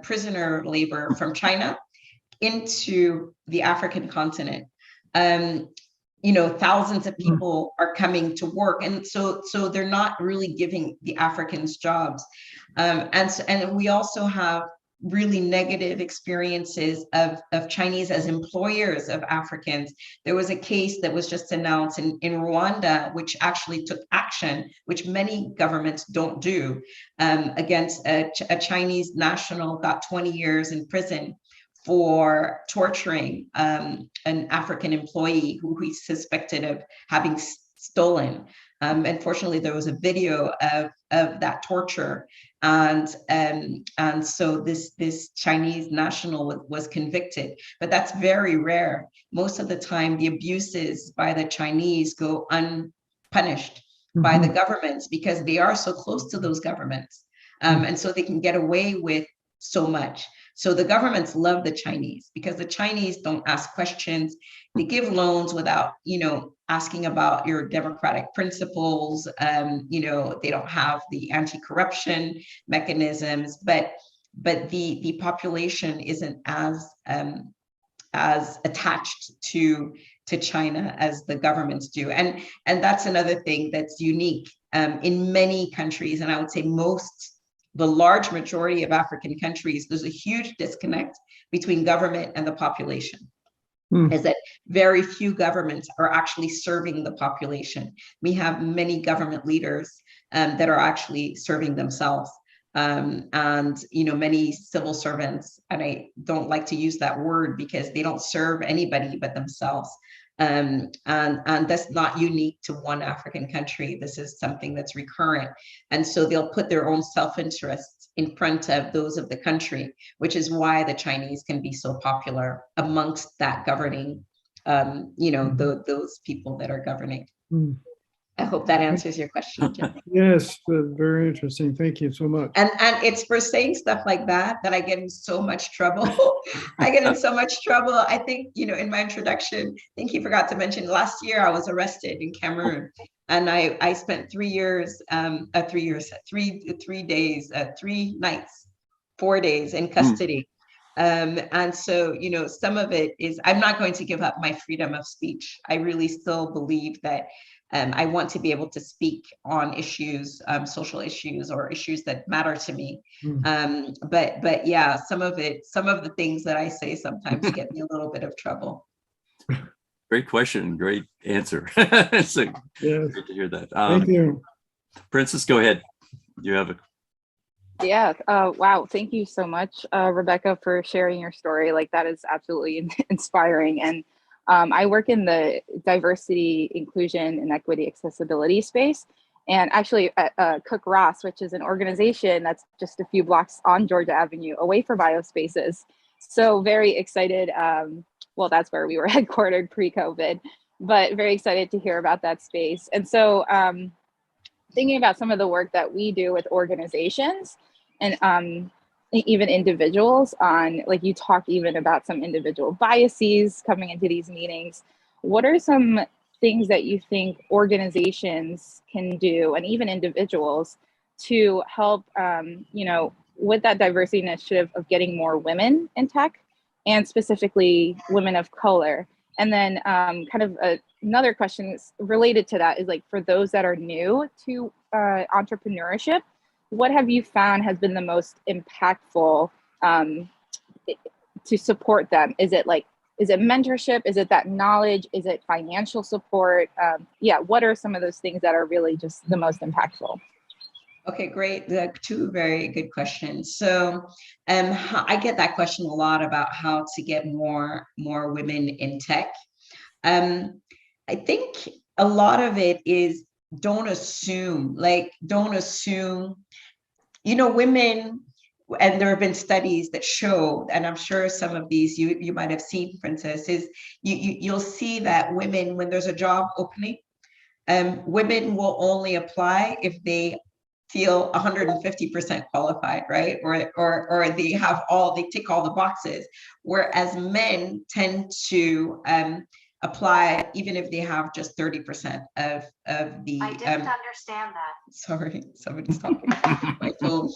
prisoner labor from China into the African continent. Thousands of people are coming to work, and so they're not really giving the Africans jobs. And we also have really negative experiences of Chinese as employers of Africans. There was a case that was just announced in Rwanda, which actually took action, which many governments don't do, against a Chinese national, got 20 years in prison for torturing an African employee who he suspected of having stolen. Unfortunately, there was a video of that torture, and so this Chinese national was convicted. But that's very rare. Most of the time, the abuses by the Chinese go unpunished by the governments because they are so close to those governments, and so they can get away with so much. So the governments love the Chinese because the Chinese don't ask questions. They give loans without, asking about your democratic principles. They don't have the anti-corruption mechanisms, but the population isn't as attached to China as the governments do. And that's another thing that's unique in many countries. And I would say the large majority of African countries, there's a huge disconnect between government and the population. Is that very few governments are actually serving the population. We have many government leaders that are actually serving themselves. And many civil servants, and I don't like to use that word because they don't serve anybody but themselves. And that's not unique to one African country. This is something that's recurrent. And so they'll put their own self-interest in front of those of the country, which is why the Chinese can be so popular amongst that governing, those people that are governing. I hope that answers your question, Jim. Yes, very interesting. Thank you so much. And it's for saying stuff like that I get in so much trouble. I get in so much trouble. I think, in my introduction, I think he forgot to mention last year I was arrested in Cameroon, and I spent 3 nights, 4 days in custody. And so, some of it is, I'm not going to give up my freedom of speech. I really still believe that I want to be able to speak on issues, social issues, or issues that matter to me. But yeah, some of the things that I say sometimes get me a little bit of trouble. Great question. Great answer. So Yes. great to hear that. Thank you. Princess, go ahead. You have a. Yeah. Wow. Thank you so much, Rebecca, for sharing your story. Like, that is absolutely inspiring. And I work in the diversity, inclusion, and equity accessibility space. And actually at Cook Ross, which is an organization that's just a few blocks on Georgia Avenue away from biospaces. So very excited. Well, that's where we were headquartered pre-COVID, but very excited to hear about that space. And so thinking about some of the work that we do with organizations and even individuals on, like, you talked even about some individual biases coming into these meetings. What are some things that you think organizations can do, and even individuals, to help, with that diversity initiative of getting more women in tech, and specifically women of color? And then another question related to that is, like, for those that are new to entrepreneurship, what have you found has been the most impactful to support them? Is it mentorship? Is it that knowledge? Is it financial support? What are some of those things that are really just the most impactful? Okay, great. Two very good questions. So I get that question a lot about how to get more women in tech. I think a lot of it is don't assume, women, and there have been studies that show, and I'm sure some of these you might have seen, Princess, is you'll see that women, when there's a job opening, women will only apply if they feel 150% qualified, right? Or they tick all the boxes. Whereas men tend to apply even if they have just 30% of the. I didn't understand that. Sorry, somebody's talking on my phone.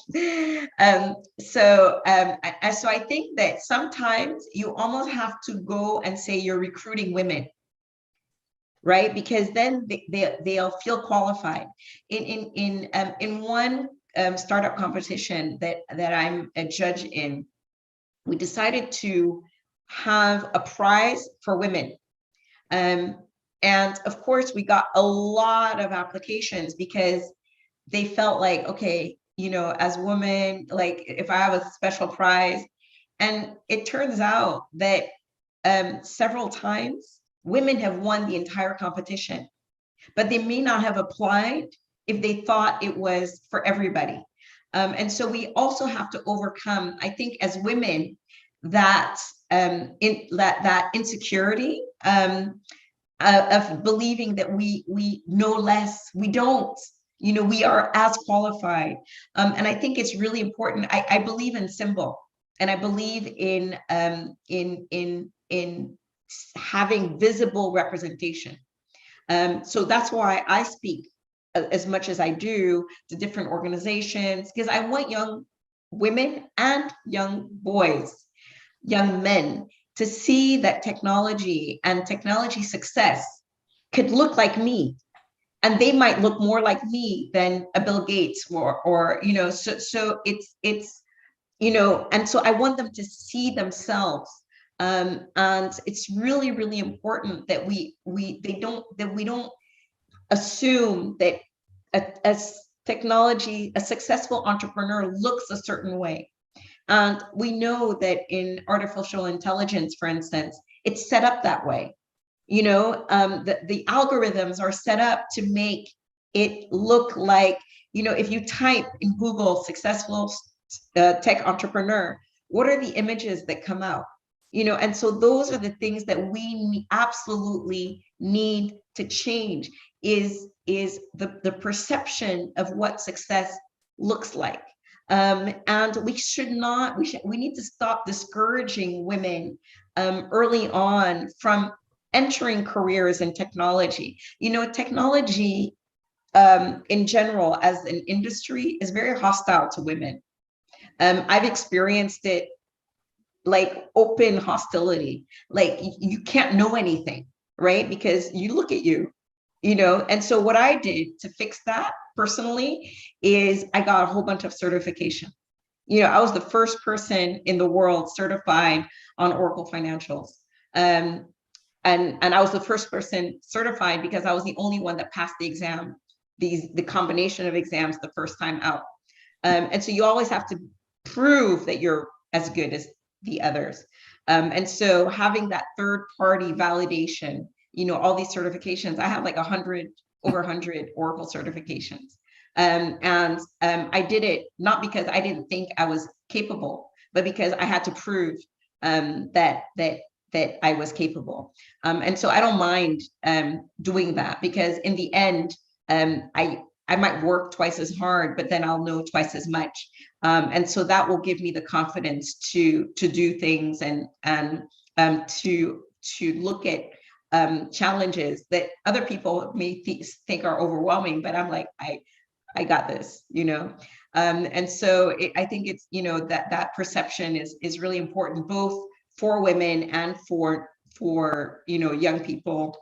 So I think that sometimes you almost have to go and say you're recruiting women, right? Because then they'll feel qualified. In one startup competition that I'm a judge in, we decided to have a prize for women. And of course, we got a lot of applications because they felt like, okay, as women, like if I have a special prize. And it turns out that several times women have won the entire competition, but they may not have applied if they thought it was for everybody. And so we also have to overcome, I think, as women, that insecurity of believing that we know less. We don't. We are as qualified. And I think it's really important. I believe in symbol, and I believe in having visible representation. So that's why I speak as much as I do to different organizations, because I want young women and young boys, young men, to see that technology and technology success could look like me. And they might look more like me than a Bill Gates or so it's and so I want them to see themselves. And it's really, really important that we don't assume that a successful entrepreneur looks a certain way. And we know that in artificial intelligence, for instance, it's set up that way. The algorithms are set up to make it look like, if you type in Google successful tech entrepreneur, what are the images that come out? And so those are the things that we absolutely need to change, is the perception of what success looks like. And we need to stop discouraging women early on from entering careers in technology. Technology in general as an industry is very hostile to women. I've experienced it, like open hostility, like you can't know anything, right? Because you look at you. And so what I did to fix that personally is I got a whole bunch of certification. I was the first person in the world certified on Oracle Financials. And I was the first person certified because I was the only one that passed the exam, the combination of exams the first time out. And so you always have to prove that you're as good as the others. And so having that third party validation, all these certifications, I have like over 100 Oracle certifications. And I did it not because I didn't think I was capable, but because I had to prove that I was capable. And so I don't mind doing that, because in the end, I might work twice as hard, but then I'll know twice as much. And so that will give me the confidence to do things and to look at challenges that other people may think are overwhelming, but I'm like, I got this, and so I think it's, that perception is really important, both for women and for young people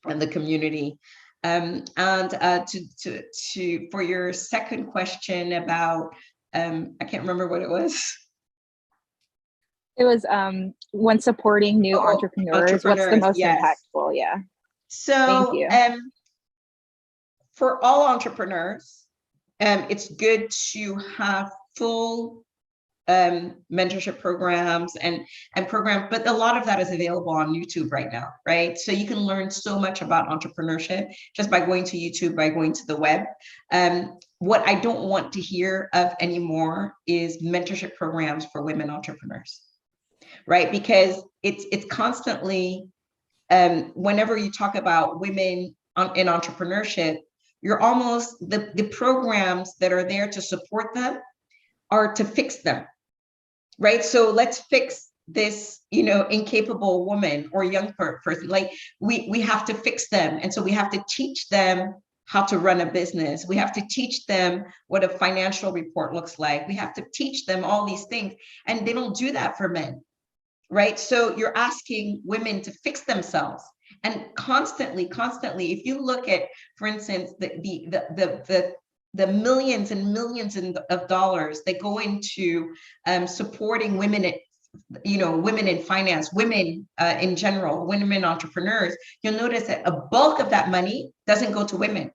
and the community. And to for your second question about, I can't remember what it was. It was when supporting new entrepreneurs, what's the most impactful? Yeah. So thank you. For all entrepreneurs, it's good to have full mentorship programs and programs, but a lot of that is available on YouTube right now, right? So you can learn so much about entrepreneurship just by going to YouTube, by going to the web. What I don't want to hear of anymore is mentorship programs for women entrepreneurs, right? Because it's constantly, whenever you talk about women in entrepreneurship, you're almost, the programs that are there to support them are to fix them, right? So let's fix this, incapable woman or young person. Like we have to fix them. And so we have to teach them how to run a business. We have to teach them what a financial report looks like. We have to teach them all these things. And they don't do that for men, right? So you're asking women to fix themselves. And constantly, if you look at, for instance, the millions and millions of dollars that go into supporting women, women in finance, women in general, women entrepreneurs, you'll notice that a bulk of that money doesn't go to women.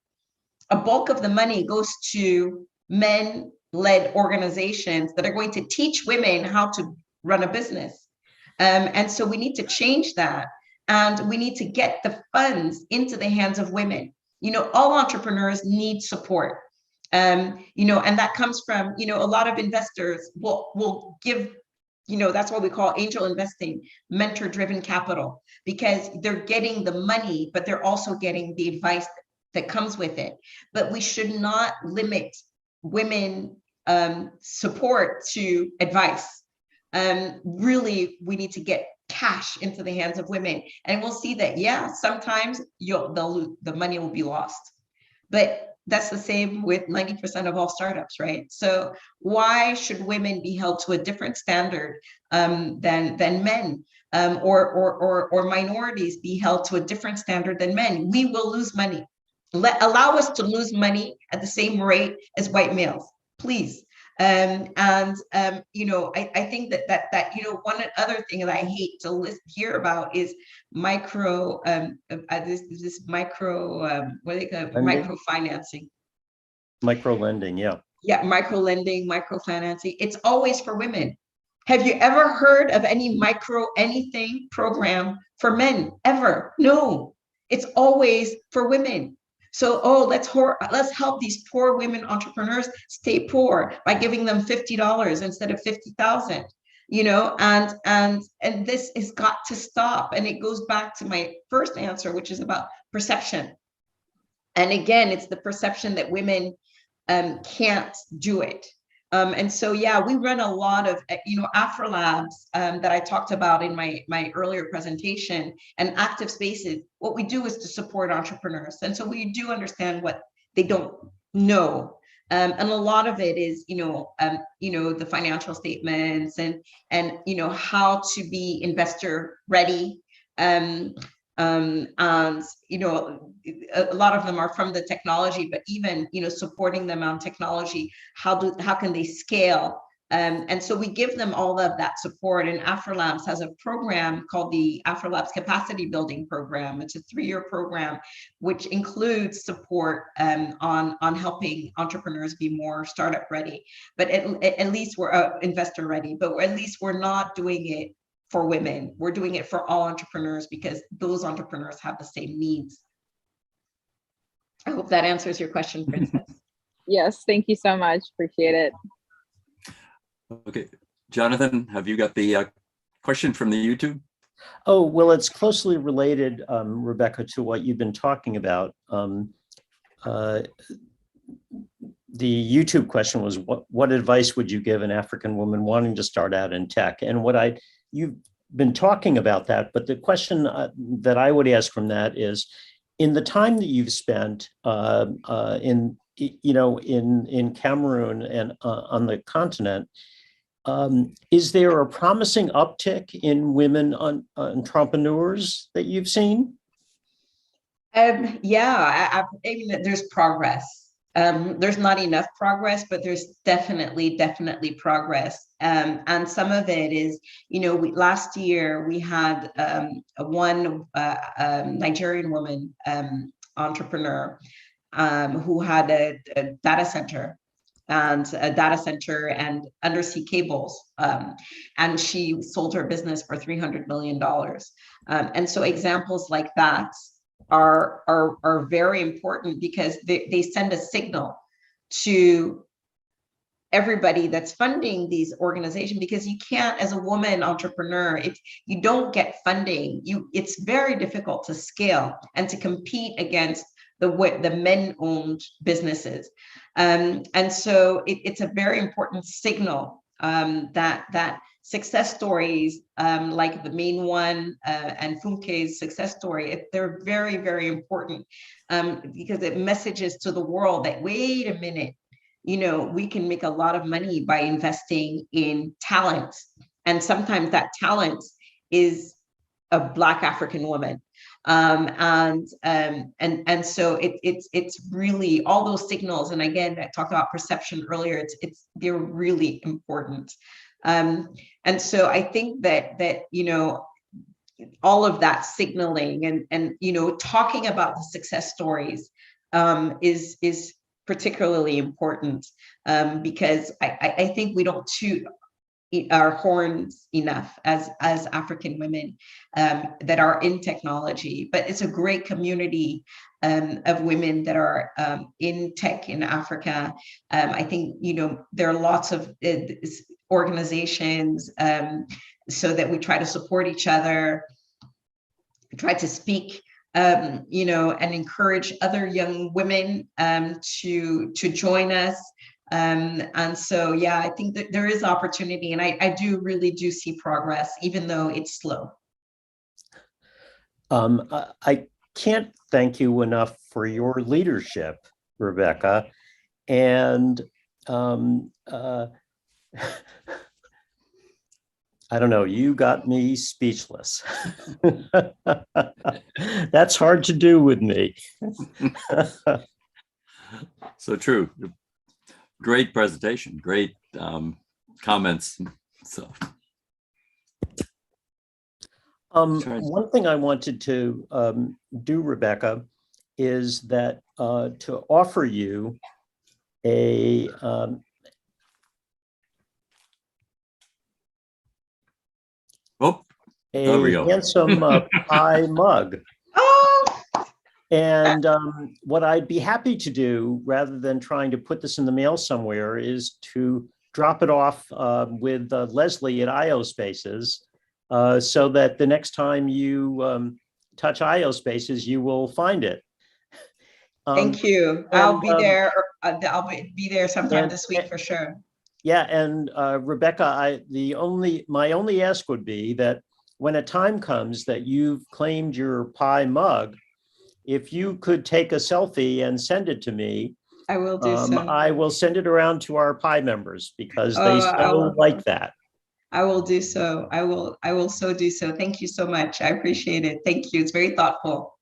A bulk of the money goes to men-led organizations that are going to teach women how to run a business. And so we need to change that. And we need to get the funds into the hands of women. All entrepreneurs need support. And that comes from, a lot of investors will give, that's what we call angel investing, mentor-driven capital, because they're getting the money, but they're also getting the advice that comes with it. But we should not limit women support to advice. Really, we need to get cash into the hands of women, and we'll see that. Yeah, sometimes the money will be lost, but that's the same with 90% of all startups, right? So why should women be held to a different standard than men, or minorities be held to a different standard than men? We will lose money. Allow us to lose money at the same rate as white males, please. I think that one other thing that I hate to hear about is micro microfinancing. Micro lending, yeah. Yeah, micro lending, microfinancing. It's always for women. Have you ever heard of any micro anything program for men? Ever? No. It's always for women. So, let's help these poor women entrepreneurs stay poor by giving them $50 instead of 50,000. And this has got to stop. And it goes back to my first answer, which is about perception. And again, it's the perception that women can't do it. And so, yeah, we run a lot of, Afro Labs that I talked about in my earlier presentation, and active spaces. What we do is to support entrepreneurs. And so we do understand what they don't know. And a lot of it is, the financial statements and how to be investor ready. And a lot of them are from the technology, but even supporting them on technology, how can they scale? And so we give them all of that support. And AfroLabs has a program called the AfroLabs Capacity Building Program. It's a 3-year program, which includes support on helping entrepreneurs be more startup ready. But at least we're investor ready. But at least we're not doing it for women. We're doing it for all entrepreneurs because those entrepreneurs have the same needs. I hope that answers your question, Princess. Yes, thank you so much. Appreciate it. Okay, Jonathan, have you got the question from the YouTube? Oh, well, it's closely related, Rebecca, to what you've been talking about. The YouTube question was, what advice would you give an African woman wanting to start out in tech? And you've been talking about that, but the question that I would ask from that is, in the time that you've spent in Cameroon and on the continent, is there a promising uptick in women entrepreneurs that you've seen? Yeah, I mean, there's progress. There's not enough progress, but there's definitely progress. And some of it is, last year we had one Nigerian woman entrepreneur who had a data center. and a data center and undersea cables. And she sold her business for $300 million. And so examples like that are very important because they send a signal to everybody that's funding these organizations, because you can't, as a woman entrepreneur, if you don't get funding, it's very difficult to scale and to compete against the men-owned businesses. And so it's a very important signal that success stories like the main one and Funke's success story, they're very, very important because it messages to the world that, wait a minute, we can make a lot of money by investing in talent. And sometimes that talent is a Black African woman. And so it's really all those signals. And again, I talked about perception earlier. They're really important. And so I think that all of that signaling and talking about the success stories is particularly important because I think we don't toot our horns enough as African women that are in technology, but it's a great community of women that are in tech in Africa. I think, there are lots of organizations so that we try to support each other, try to speak and encourage other young women to join us. And so, yeah, I think that there is opportunity, and I really do see progress, even though it's slow. I can't thank you enough for your leadership, Rebecca. And I don't know, you got me speechless. That's hard to do with me. So true. Great presentation, great comments. So, one thing I wanted to do, Rebecca, is that to offer you a there we go. Handsome pie mug. Oh! And what I'd be happy to do, rather than trying to put this in the mail somewhere, is to drop it off with Leslie at IO Spaces, so that the next time you touch IO Spaces, you will find it. Thank you. I'll be there. I'll be there sometime this week for sure. Yeah, and Rebecca, my only ask would be that when a time comes that you've claimed your pie mug, if you could take a selfie and send it to me, I will do so. I will send it around to our pie members because they so like that. I will do so. I will so do so. Thank you so much. I appreciate it. Thank you. It's very thoughtful.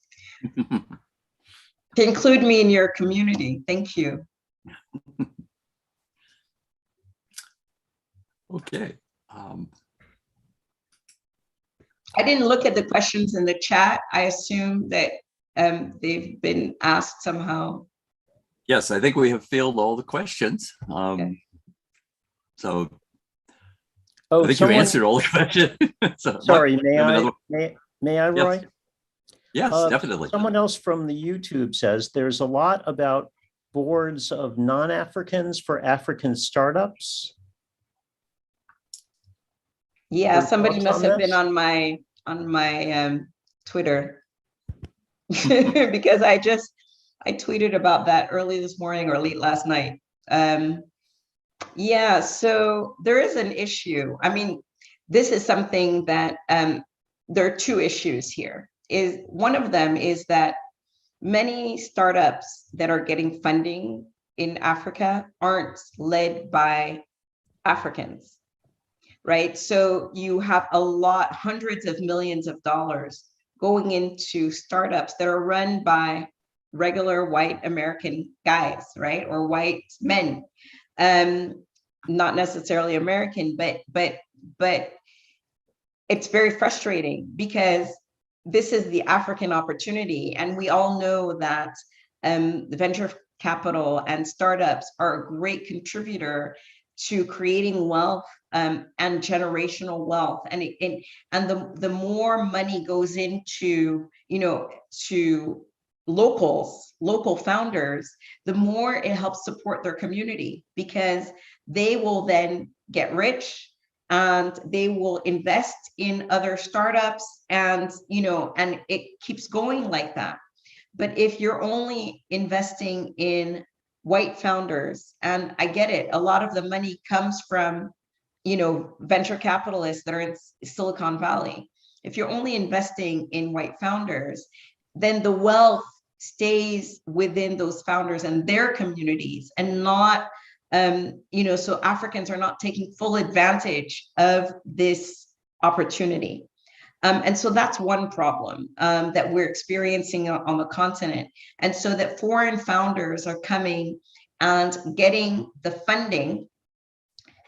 To include me in your community. Thank you. Okay. I didn't look at the questions in the chat. I assume that they've been asked somehow. Yes, I think we have filled all the questions. Okay. So I think you answered all the questions. So, sorry, may I, Roy? Yes, definitely. Someone else from the YouTube says there's a lot about boards of non-Africans for African startups. Yeah, somebody must have been on my Twitter because I tweeted about that early this morning or late last night. Yeah, so there is an issue. I mean, this is something that there are two issues here. One of them is that many startups that are getting funding in Africa aren't led by Africans, right? So you have hundreds of millions of dollars going into startups that are run by regular white American guys, right? Or white men, not necessarily American, but it's very frustrating because this is the African opportunity. And we all know that the venture capital and startups are a great contributor to creating wealth and generational wealth. And the more money goes into, to local founders, the more it helps support their community, because they will then get rich and they will invest in other startups, and and it keeps going like that. But if you're only investing in white founders, and I get it, a lot of the money comes from venture capitalists that are in Silicon Valley. If you're only investing in white founders, then the wealth stays within those founders and their communities, and not so Africans are not taking full advantage of this opportunity. And so that's one problem that we're experiencing on the continent. And so that foreign founders are coming and getting the funding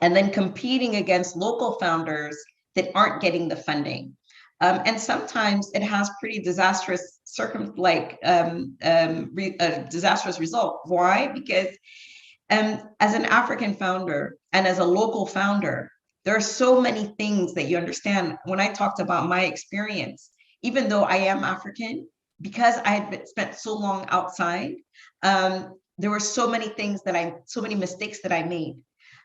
and then competing against local founders that aren't getting the funding. And sometimes it has pretty disastrous disastrous result. Why? Because as an African founder and as a local founder, there are so many things that you understand. When I talked about my experience, even though I am African, because I had spent so long outside, there were so many things so many mistakes that I made.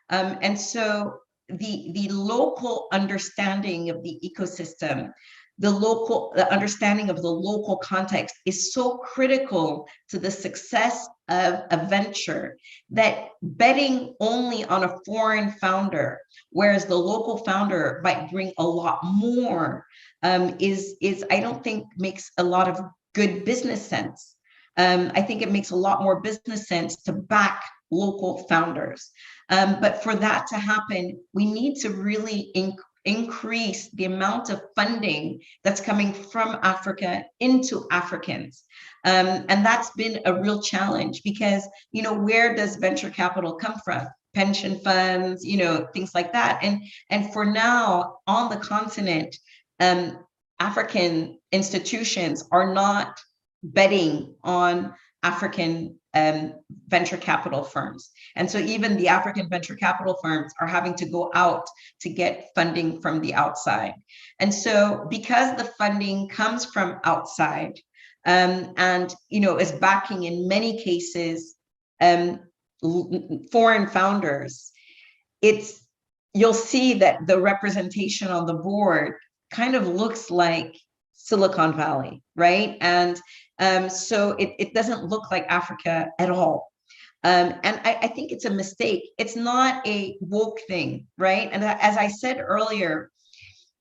And so the local understanding of the ecosystem, the understanding of the local context is so critical to the success of a venture, that betting only on a foreign founder, whereas the local founder might bring a lot more, is I don't think makes a lot of good business sense. I think it makes a lot more business sense to back local founders. But for that to happen, we need to really increase the amount of funding that's coming from Africa into Africans. And that's been a real challenge, because, where does venture capital come from? Pension funds, things like that. And for now, on the continent, African institutions are not betting on African venture capital firms. And so even the African venture capital firms are having to go out to get funding from the outside. And so because the funding comes from outside, and is backing in many cases foreign founders, you'll see that the representation on the board kind of looks like Silicon Valley, right? And so it doesn't look like Africa at all. And I think it's a mistake. It's not a woke thing, right? And as I said earlier,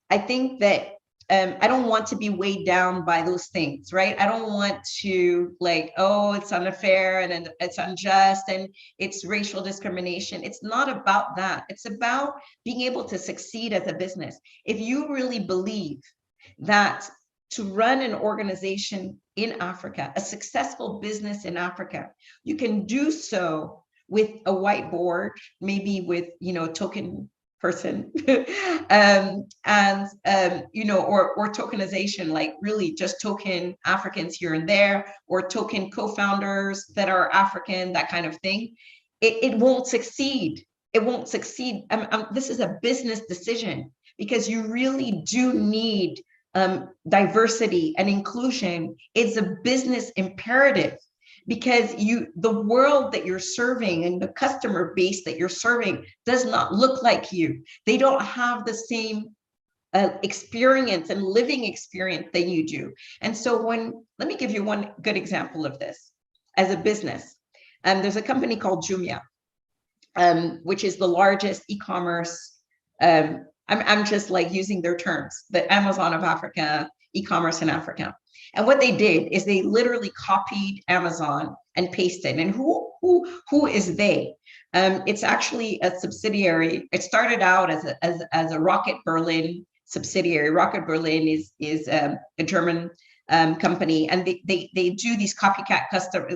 I think that I don't want to be weighed down by those things, right? I don't want to it's unfair and it's unjust and it's racial discrimination. It's not about that. It's about being able to succeed as a business. If you really believe that to run an organization in Africa, a successful business in Africa, you can do so with a whiteboard, maybe with, a token person, or tokenization, like really just token Africans here and there, or token co-founders that are African, that kind of thing. It won't succeed. It won't succeed. This is a business decision, because you really do need diversity and inclusion. It's a business imperative, because the world that you're serving and the customer base that you're serving does not look like you. They don't have the same experience and living experience that you do. And so let me give you one good example of this as a business. There's a company called Jumia, which is the largest e-commerce, I'm just using their terms, the Amazon of Africa, e-commerce in Africa. And what they did is they literally copied Amazon and pasted. And who is they? It's actually a subsidiary. It started out as a Rocket Berlin subsidiary. Rocket Berlin is a German company, and they do these copycat custom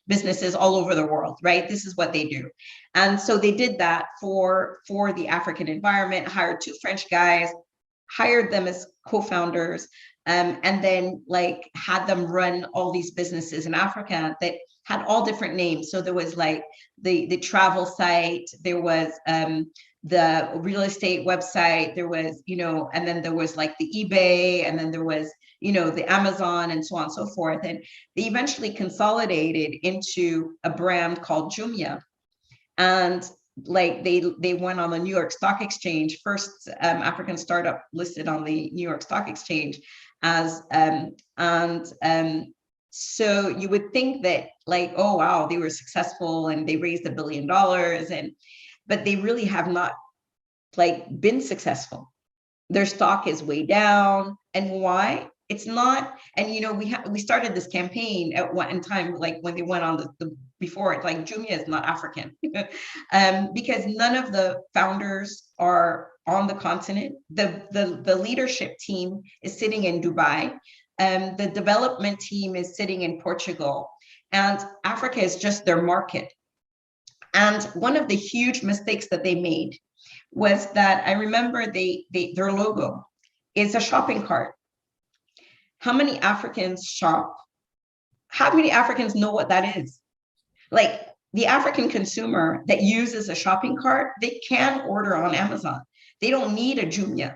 businesses all over the world, right? This is what they do. And so they did that for the African environment, hired two French guys, hired them as co-founders, and then like had them run all these businesses in Africa that had all different names. So there was like the travel site, there was the real estate website, there was, you know, and then there was like the eBay, and then there was, you know, the Amazon, and so on and so forth. And they eventually consolidated into a brand called Jumia. And like they went on the New York Stock Exchange, first African startup listed on the New York Stock Exchange as so you would think that like, oh wow, they were successful and they raised $1 billion, and but they really have not like been successful. Their stock is way down. And why? It's not. And you know, we started this campaign at one time, like when they went on the before it, like Jumia is not African, because none of the founders are on the continent. The leadership team is sitting in Dubai. The development team is sitting in Portugal, and Africa is just their market. And one of the huge mistakes that they made was that I remember their logo is a shopping cart. How many Africans shop? How many Africans know what that is? Like the African consumer that uses a shopping cart, they can order on Amazon. They don't need a Jumia.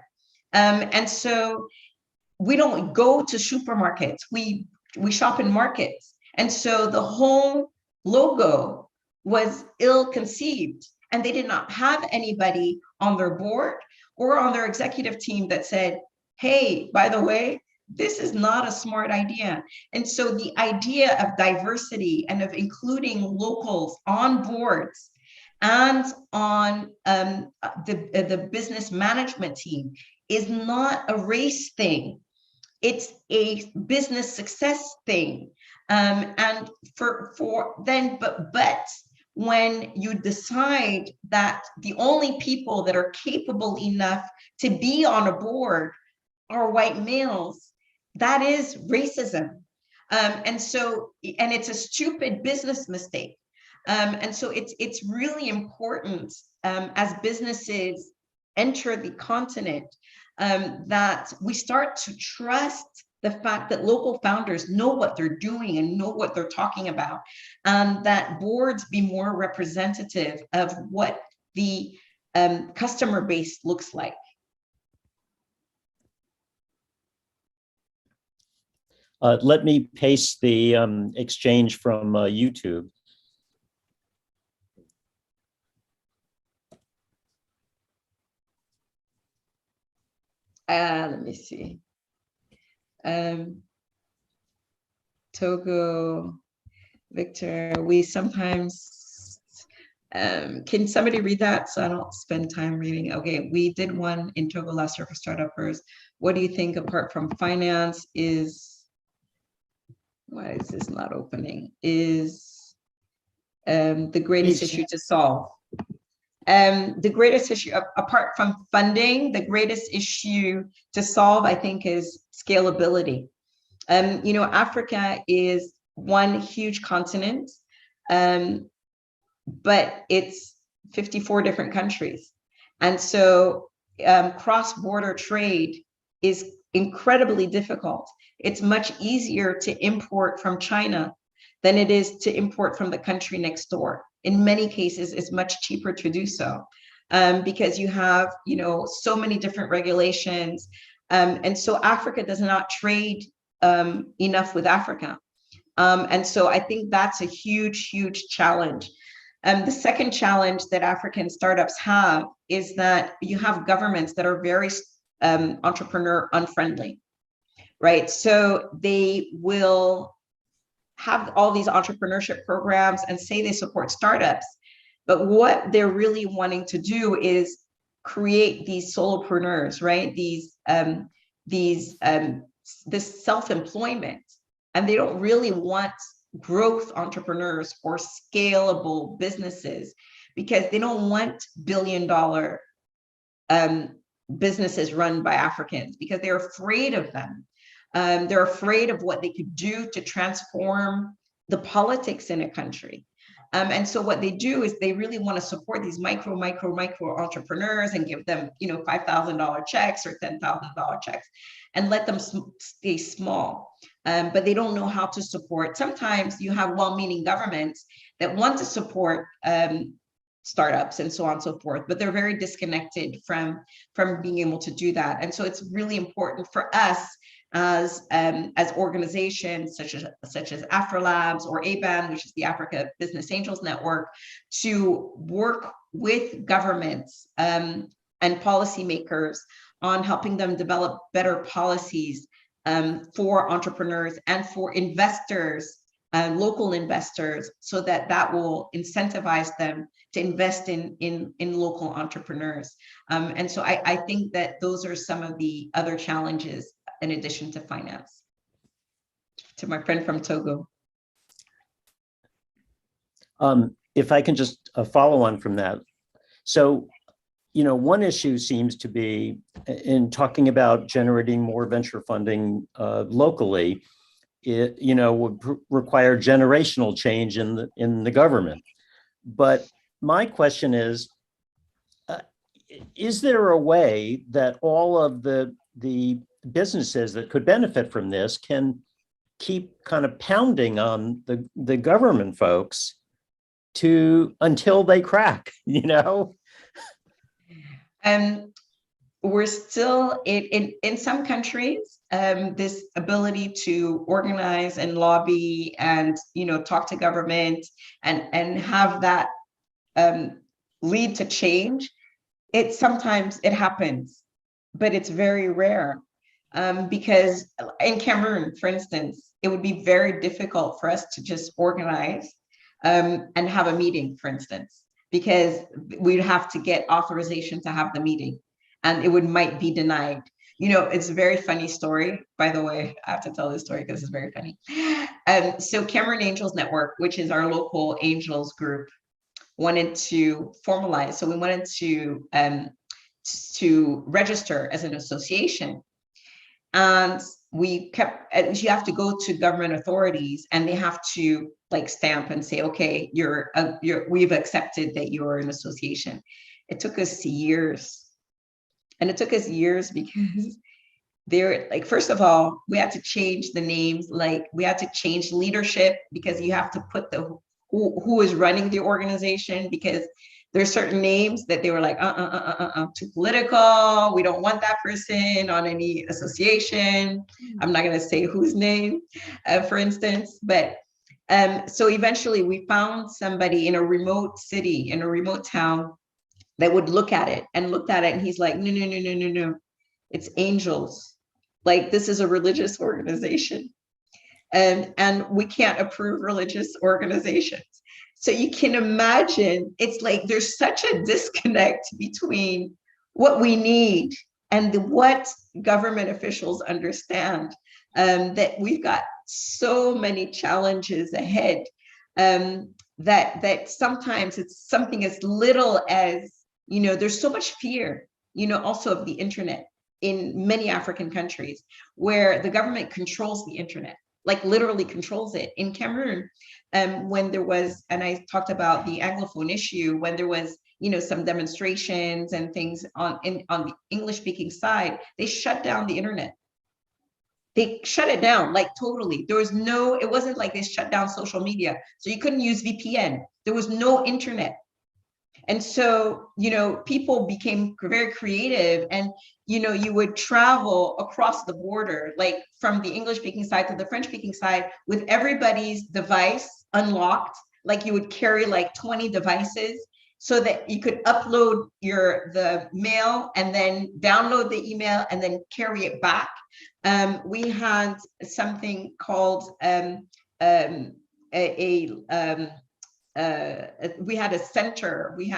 And so we don't go to supermarkets. We shop in markets. And so the whole logo was ill-conceived, and they did not have anybody on their board or on their executive team that said, hey, by the way, this is not a smart idea. And so the idea of diversity and of including locals on boards and on the business management team is not a race thing. It's a business success thing. And but when you decide that the only people that are capable enough to be on a board are white males, that is racism. And it's a stupid business mistake. And so it's really important as businesses enter the continent that we start to trust the fact that local founders know what they're doing and know what they're talking about, and that boards be more representative of what the customer base looks like. Let me paste the exchange from YouTube. Let me see. Togo, Victor, we sometimes, can somebody read that so I don't spend time reading? Okay, we did one in Togo last year for startuppers. What do you think apart from finance is, why is this not opening? Is the greatest issue to solve? The greatest issue, apart from funding, the greatest issue to solve, I think, is scalability. You know, Africa is one huge continent, but it's 54 different countries. And so cross-border trade is incredibly difficult. It's much easier to import from China than it is to import from the country next door. In many cases, it's much cheaper to do so because you have, you know, so many different regulations. And so Africa does not trade enough with Africa. And so I think that's a huge, huge challenge. The second challenge that African startups have is that you have governments that are very entrepreneur unfriendly, right? So they will have all these entrepreneurship programs and say they support startups, but what they're really wanting to do is create these solopreneurs, right? This self-employment, and they don't really want growth entrepreneurs or scalable businesses because they don't want billion-dollar businesses run by Africans because they're afraid of them. They're afraid of what they could do to transform the politics in a country. And so what they do is they really want to support these micro entrepreneurs and give them, $5,000 checks or $10,000 checks and let them stay small. But they don't know how to support. Sometimes you have well-meaning governments that want to support startups and so on and so forth, but they're very disconnected from being able to do that. And so it's really important for us as organizations such as AfriLabs or ABAN, which is the Africa Business Angels Network, to work with governments and policymakers on helping them develop better policies for entrepreneurs and for investors, local investors, so that will incentivize them to invest in local entrepreneurs. And so I think that those are some of the other challenges in addition to finance. To my friend from Togo. If I can just follow on from that. So, one issue seems to be in talking about generating more venture funding locally, it, would require generational change in the government. But my question is there a way that all of the businesses that could benefit from this can keep kind of pounding on the government folks until they crack, We're still in some countries, this ability to organize and lobby and talk to government and have that lead to change. Sometimes it happens, but it's very rare. Because in Cameroon, for instance, it would be very difficult for us to just organize and have a meeting, for instance, because we'd have to get authorization to have the meeting and it might be denied. It's a very funny story, by the way. I have to tell this story because it's very funny. So Cameroon Angels Network, which is our local angels group, wanted to formalize. So we wanted to register as an association. And you have to go to government authorities and they have to stamp and say, okay, we've accepted that you're an association. It took us years. And it took us years because first of all, we had to change the names, we had to change leadership because you have to put who is running the organization, because there's certain names that they were like, too political. We don't want that person on any association. I'm not going to say whose name, for instance. But so eventually we found somebody in a remote city, in a remote town, that would look at it. And he's like, no. It's angels. This is a religious organization. And we can't approve religious organizations. So you can imagine, it's there's such a disconnect between what we need and what government officials understand, that we've got so many challenges ahead, that sometimes it's something as little as, there's so much fear, also of the internet in many African countries where the government controls the internet. Literally controls it. In Cameroon, when there was, and I talked about the Anglophone issue, when there was, some demonstrations and things on the English-speaking side, they shut down the internet. They shut it down, totally. There was it wasn't like they shut down social media. So you couldn't use VPN. There was no internet. And so, people became very creative and, you would travel across the border, from the English speaking side to the French speaking side with everybody's device unlocked. You would carry 20 devices so that you could upload the mail and then download the email and then carry it back. We had something called we had a center, we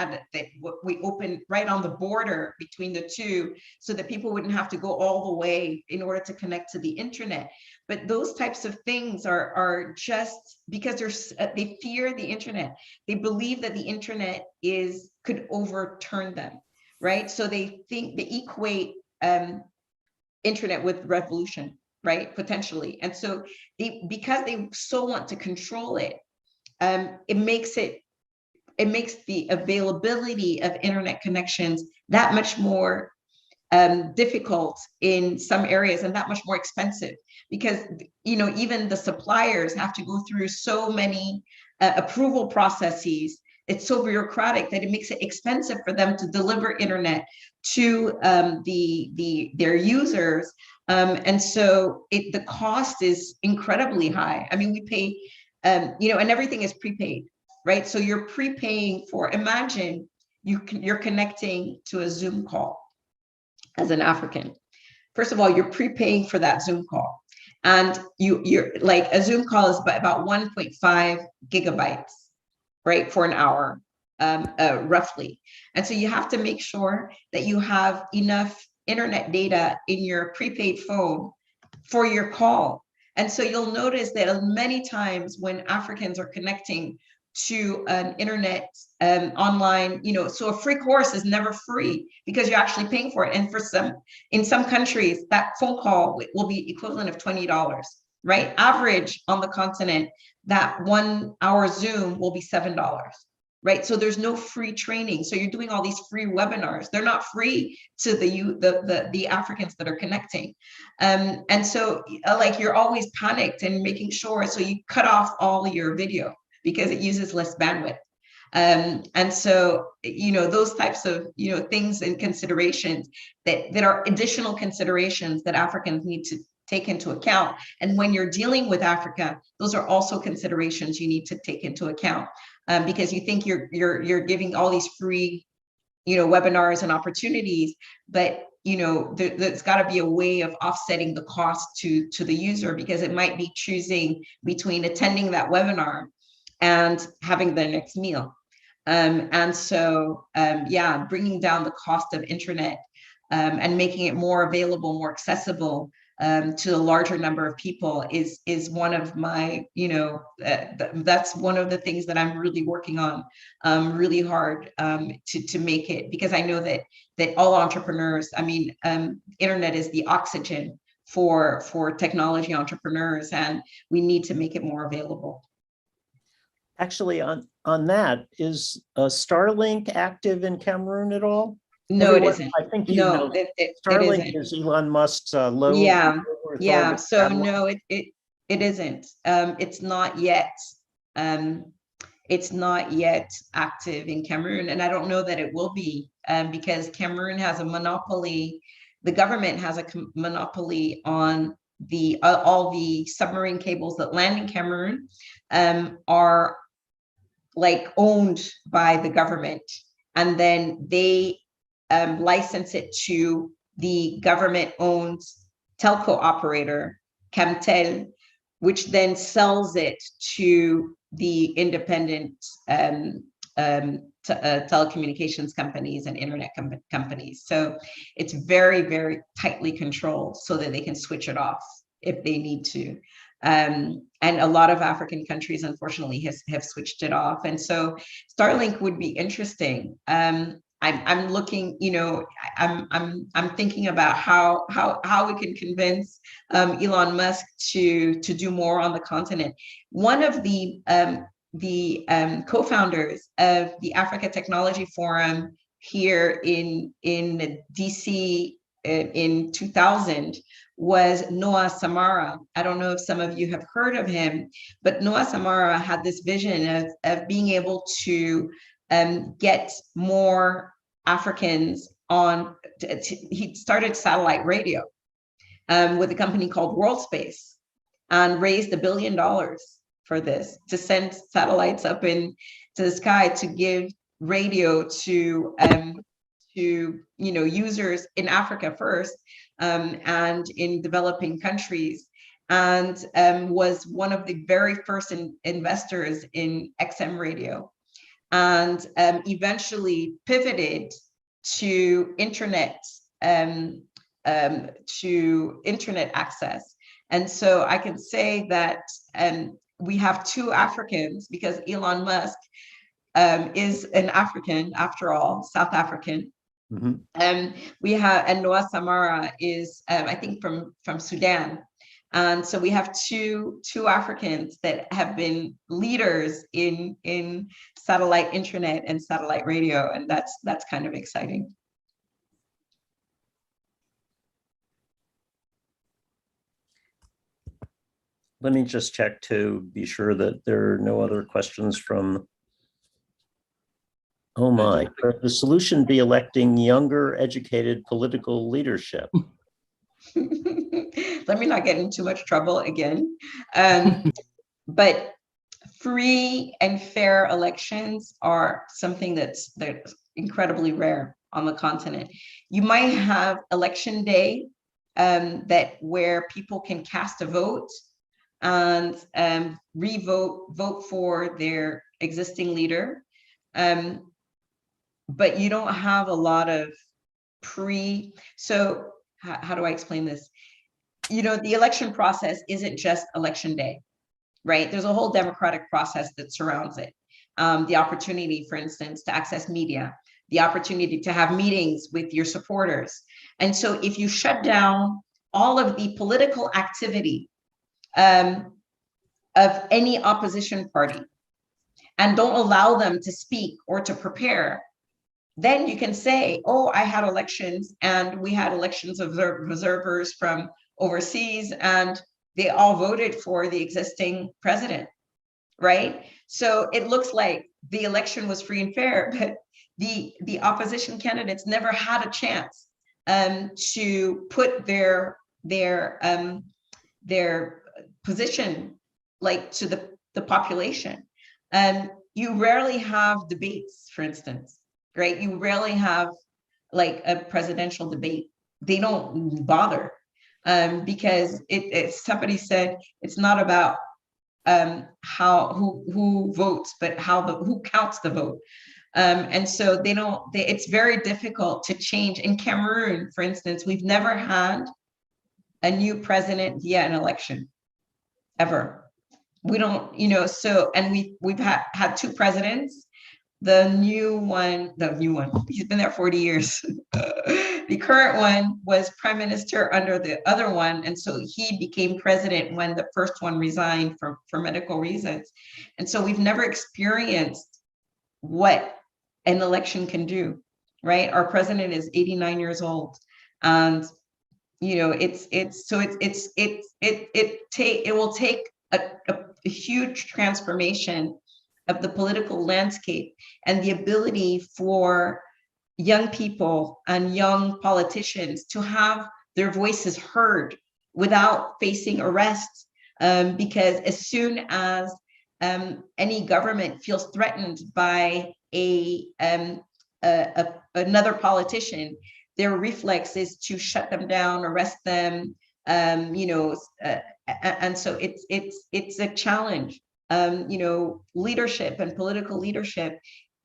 opened right on the border between the two so that people wouldn't have to go all the way in order to connect to the internet. But those types of things are just because they fear the internet. They believe that the internet could overturn them, right? So they equate internet with revolution, right? Potentially. And so because they so want to control it, it makes it it makes the availability of internet connections that much more difficult in some areas and that much more expensive, because even the suppliers have to go through so many approval processes. It's so bureaucratic that it makes it expensive for them to deliver internet to their users, and so the cost is incredibly high. I mean, we pay, and everything is prepaid, right? So you're prepaying for. Imagine you're connecting to a Zoom call as an African. First of all, you're prepaying for that Zoom call, and you're like, a Zoom call is about 1.5 gigabytes, right, for an hour, roughly. And so you have to make sure that you have enough internet data in your prepaid phone for your call. And so you'll notice that many times when Africans are connecting to an internet online, so a free course is never free because you're actually paying for it. And in some countries, that phone call will be equivalent of $20, right? Average on the continent, that 1 hour Zoom will be $7, right? So there's no free training. So you're doing all these free webinars. They're not free to the Africans that are connecting. And so like, you're always panicked and making sure, so you cut off all your video because it uses less bandwidth. And so, those types of, things and considerations that are additional considerations that Africans need to take into account. And when you're dealing with Africa, those are also considerations you need to take into account, because you think you're giving all these free, webinars and opportunities, but there's got to be a way of offsetting the cost to the user, because it might be choosing between attending that webinar and having their next meal. And so, bringing down the cost of internet and making it more available, more accessible to a larger number of people is one of my, that's one of the things that I'm really working on really hard to make it, because I know that all entrepreneurs, internet is the oxygen for technology entrepreneurs, and we need to make it more available. Actually, on that, is Starlink active in Cameroon at all? No, it isn't. I think Starlink is Elon Musk's low. Yeah. Earth So satellite. no, it isn't. It's not yet. It's not yet active in Cameroon, and I don't know that it will be, because Cameroon has a monopoly. The government has a monopoly on all the submarine cables that land in Cameroon, are like owned by the government, and then they license it to the government-owned telco operator, Camtel, which then sells it to the independent telecommunications companies and internet companies. So it's very, very tightly controlled so that they can switch it off if they need to. And a lot of African countries, unfortunately, have switched it off. And so Starlink would be interesting. I'm looking, I'm thinking about how we can convince Elon Musk to do more on the continent. One of the co-founders of the Africa Technology Forum here in DC in 2000 was Noah Samara. I don't know if some of you have heard of him, but Noah Samara had this vision of being able to get more Africans on. He started satellite radio with a company called World Space, and raised $1 billion for this, to send satellites up into the sky to give radio to users in Africa first, and in developing countries, and was one of the very first investors in XM radio, and eventually pivoted to internet access. And so I can say that we have two Africans, because Elon Musk is an African after all, South African. Mm-hmm. And Noah Samara is, I think, from Sudan. And so we have two Africans that have been leaders in satellite internet and satellite radio, and that's kind of exciting. Let me just check to be sure that there are no other questions from. Oh my, could the solution be electing younger, educated political leadership? Let me not get in too much trouble again. But free and fair elections are something that's incredibly rare on the continent. You might have election day where people can cast a vote and vote for their existing leader. But you don't have a lot of so how do I explain this? You know, the election process isn't just election day, right? There's a whole democratic process that surrounds it. The opportunity, for instance, to access media, the opportunity to have meetings with your supporters. And so if you shut down all of the political activity of any opposition party and don't allow them to speak or to prepare, then you can say, oh, I had elections and we had elections of observers from overseas and they all voted for the existing president, right? So it looks like the election was free and fair, but the opposition candidates never had a chance to put their position like to the population. You rarely have debates, for instance, right? You rarely have like a presidential debate. They don't bother because somebody said it's not about who votes, but who counts the vote. And so it's very difficult to change. In Cameroon, for instance, we've never had a new president via an election, ever. We don't, and we've had two presidents. The new one, he's been there 40 years. The current one was prime minister under the other one. And so he became president when the first one resigned for medical reasons. And so we've never experienced what an election can do, right? Our president is 89 years old. And, it will take a huge transformation of the political landscape and the ability for young people and young politicians to have their voices heard without facing arrest. Because as soon as any government feels threatened by another politician, their reflex is to shut them down, arrest them, and so it's a challenge. Leadership and political leadership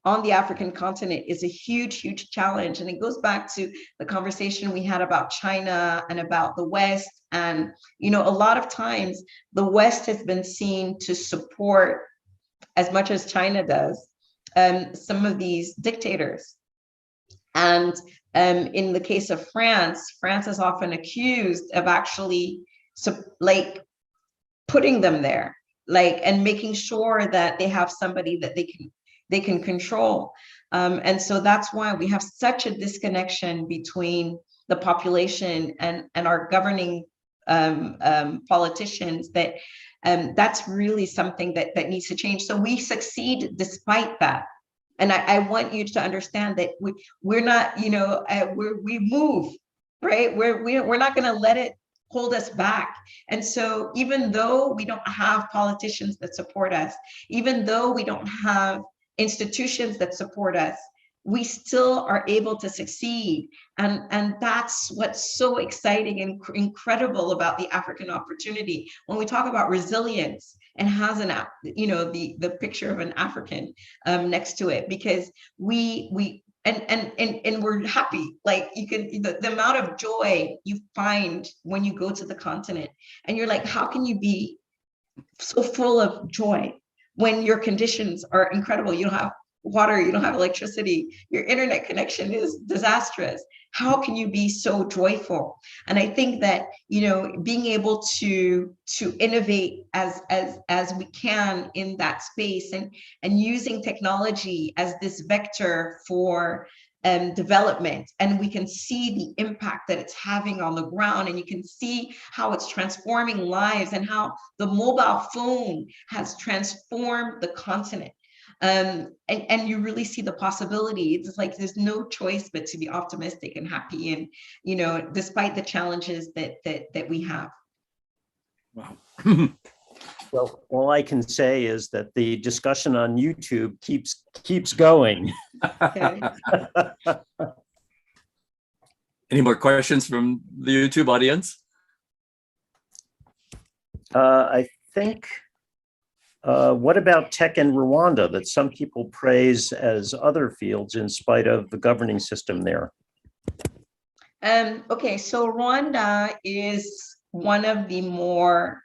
on the African continent is a huge, huge challenge. And it goes back to the conversation we had about China and about the West. And, a lot of times the West has been seen to support, as much as China does, some of these dictators. And in the case of France is often accused of actually putting them there, and making sure that they have somebody that they can control. And so that's why we have such a disconnection between the population and our governing politicians, that that's really something that needs to change. So we succeed despite that. And I want you to understand that we're not, we move, right? We're not going to let it hold us back. And so even though we don't have politicians that support us, even though we don't have institutions that support us, we still are able to succeed. And that's what's so exciting and incredible about the African opportunity. When we talk about resilience, and has the picture of an African next to it, because we're happy. The amount of joy you find when you go to the continent, and you're like, how can you be so full of joy when your conditions are incredible? You don't have water, you don't have electricity, your internet connection is disastrous. How can you be so joyful? And I think that, you know, being able to innovate as we can in that space, and using technology as this vector for development, and we can see the impact that it's having on the ground, and you can see how it's transforming lives, and how the mobile phone has transformed the continent. And you really see the possibility. It's like there's no choice but to be optimistic and happy, and, you know, despite the challenges that we have. Wow. Well, all I can say is that the discussion on YouTube keeps going. Okay. Any more questions from the YouTube audience? I think, what about tech in Rwanda that some people praise as other fields in spite of the governing system there? Okay, so Rwanda is one of the more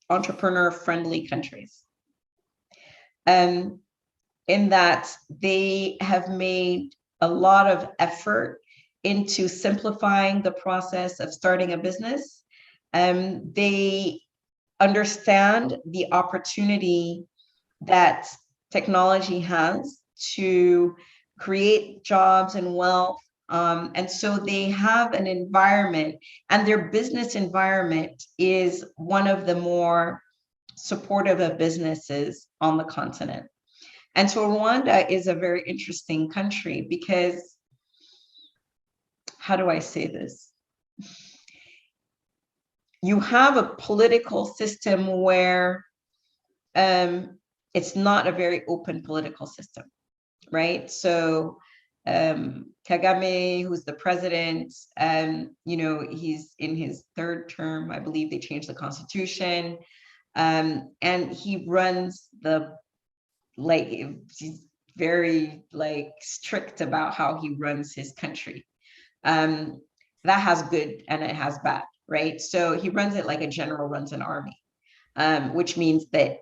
entrepreneur-friendly countries, in that they have made a lot of effort into simplifying the process of starting a business. They understand the opportunity that technology has to create jobs and wealth. And so they have an environment, and their business environment is one of the more supportive of businesses on the continent. And so Rwanda is a very interesting country because, how do I say this? You have a political system where it's not a very open political system, right? So Kagame, who's the president, you know, he's in his third term. I believe they changed the constitution, and he runs he's very strict about how he runs his country. That has good and it has bad, right? So he runs it like a general runs an army, which means that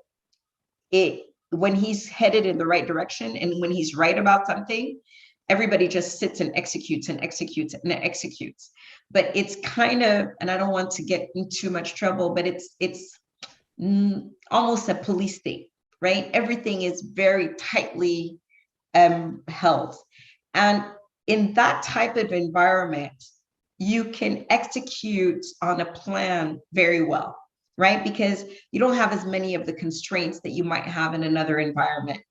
when he's headed in the right direction and when he's right about something, everybody just sits and executes and executes and executes. But it's kind of, and I don't want to get in too much trouble, but it's almost a police state, right? Everything is very tightly held. And in that type of environment, you can execute on a plan very well, right? Because you don't have as many of the constraints that you might have in another environment.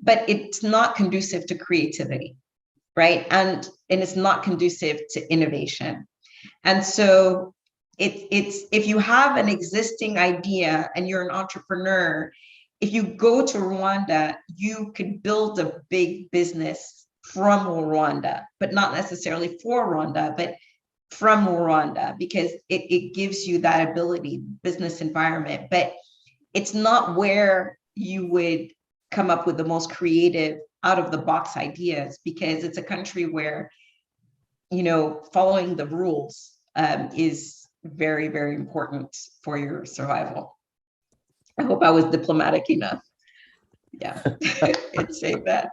But it's not conducive to creativity, right? And it's not conducive to innovation. And so it's if you have an existing idea and you're an entrepreneur, if you go to Rwanda, you could build a big business from Rwanda, but not necessarily for Rwanda, but from Rwanda, because it gives you that ability, business environment. But it's not where you would come up with the most creative out of the box ideas, because it's a country where, you know, following the rules is very, very important for your survival. I hope I was diplomatic enough. Yeah, I'd say that.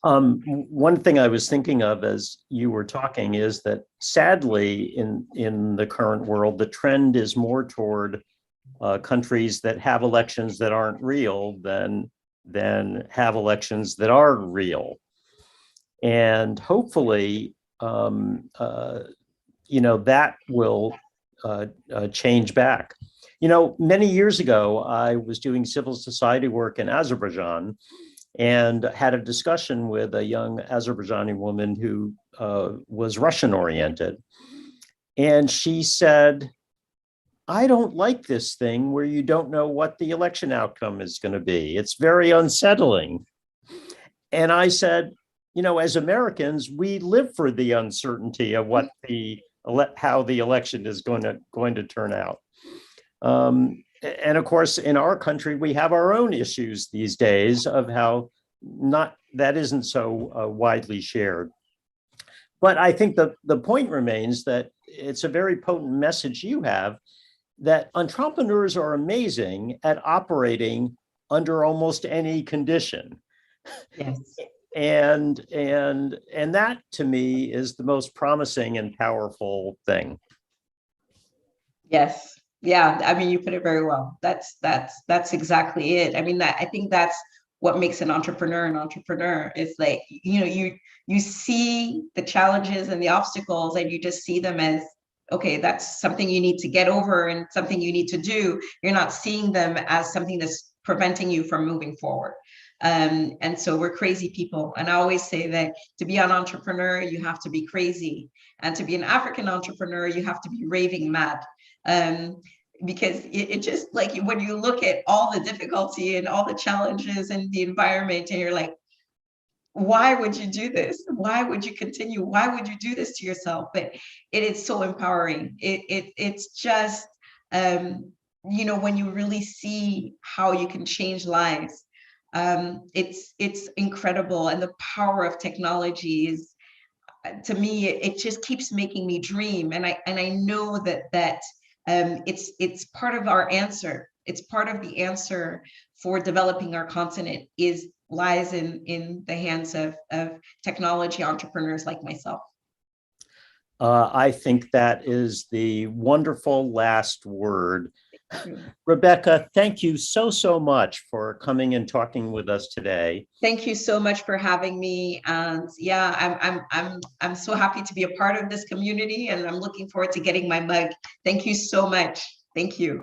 One thing I was thinking of as you were talking is that sadly in the current world, the trend is more toward countries that have elections that aren't real than have elections that are real. And hopefully, you know, that will change back. You know, many years ago, I was doing civil society work in Azerbaijan and had a discussion with a young Azerbaijani woman who was Russian oriented. And she said, I don't like this thing where you don't know what the election outcome is going to be. It's very unsettling. And I said, you know, as Americans, we live for the uncertainty of what how the election is going to turn out. And of course, in our country, we have our own issues these days of how that isn't so widely shared. But I think the point remains that it's a very potent message you have, that entrepreneurs are amazing at operating under almost any condition. Yes. And that to me is the most promising and powerful thing. Yes. Yeah. I mean, you put it very well. That's exactly it. I mean, I think that's what makes an entrepreneur an entrepreneur. Is like, you see the challenges and the obstacles and you just see them as, okay, that's something you need to get over and something you need to do. You're not seeing them as something that's preventing you from moving forward. And so we're crazy people. And I always say that to be an entrepreneur, you have to be crazy. And to be an African entrepreneur, you have to be raving mad. Because it just, like, when you look at all the difficulty and all the challenges and the environment, and you're like, why would you do this? Why would you continue? Why would you do this to yourself? But it is so empowering. It's just, when you really see how you can change lives, it's incredible. And the power of technology is, to me, it just keeps making me dream. And I know that it's part of our answer. It's part of the answer for developing our continent lies in the hands of technology entrepreneurs like myself. I think that is the wonderful last word. Rebecca, thank you so much for coming and talking with us today. Thank you so much for having me. And yeah, I'm so happy to be a part of this community, and I'm looking forward to getting my mug. Thank you so much. Thank you.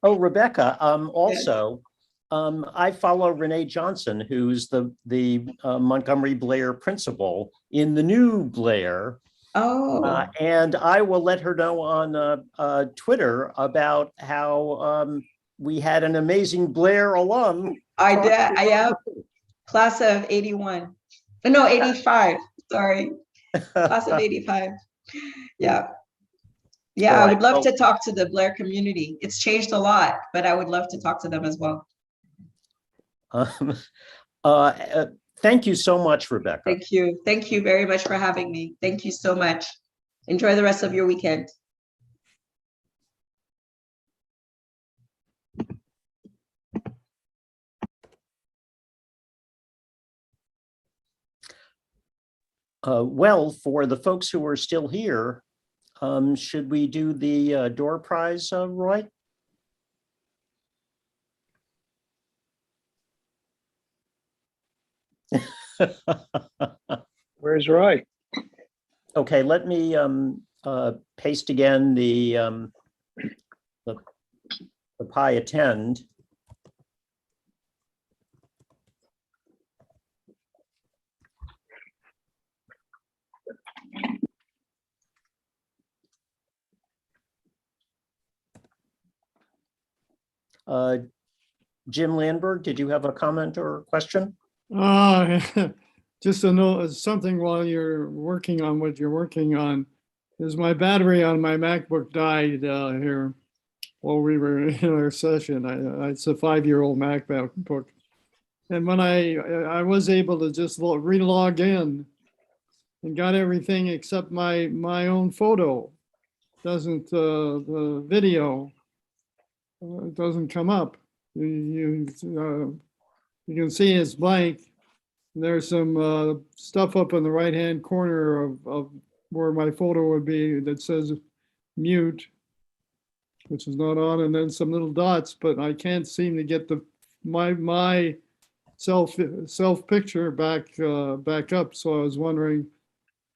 Rebecca, also, I follow Renee Johnson, who's the Montgomery Blair principal in the new Blair. Oh. And I will let her know on Twitter about how we had an amazing Blair alum. I am class of 81. No, 85. Sorry. Class of 85. Yeah. Yeah, I would love to talk to the Blair community. It's changed a lot, but I would love to talk to them as well. Thank you so much, Rebecca. Thank you. Thank you very much for having me. Thank you so much. Enjoy the rest of your weekend. Well, for the folks who are still here, should we do the door prize, Roy? Where's Roy? Okay, let me paste again the Pi attend. Jim Landberg, did you have a comment or question? Just to know something while you're working on what you're working on, is my battery on my MacBook died here while we were in our session. It's a 5-year-old MacBook. And when I was able to just re-log in and got everything except my own photo. Doesn't, the video doesn't come up. You can see it's blank. There's some stuff up in the right-hand corner of where my photo would be that says mute, which is not on, and then some little dots, but I can't seem to get my self picture back up. So I was wondering,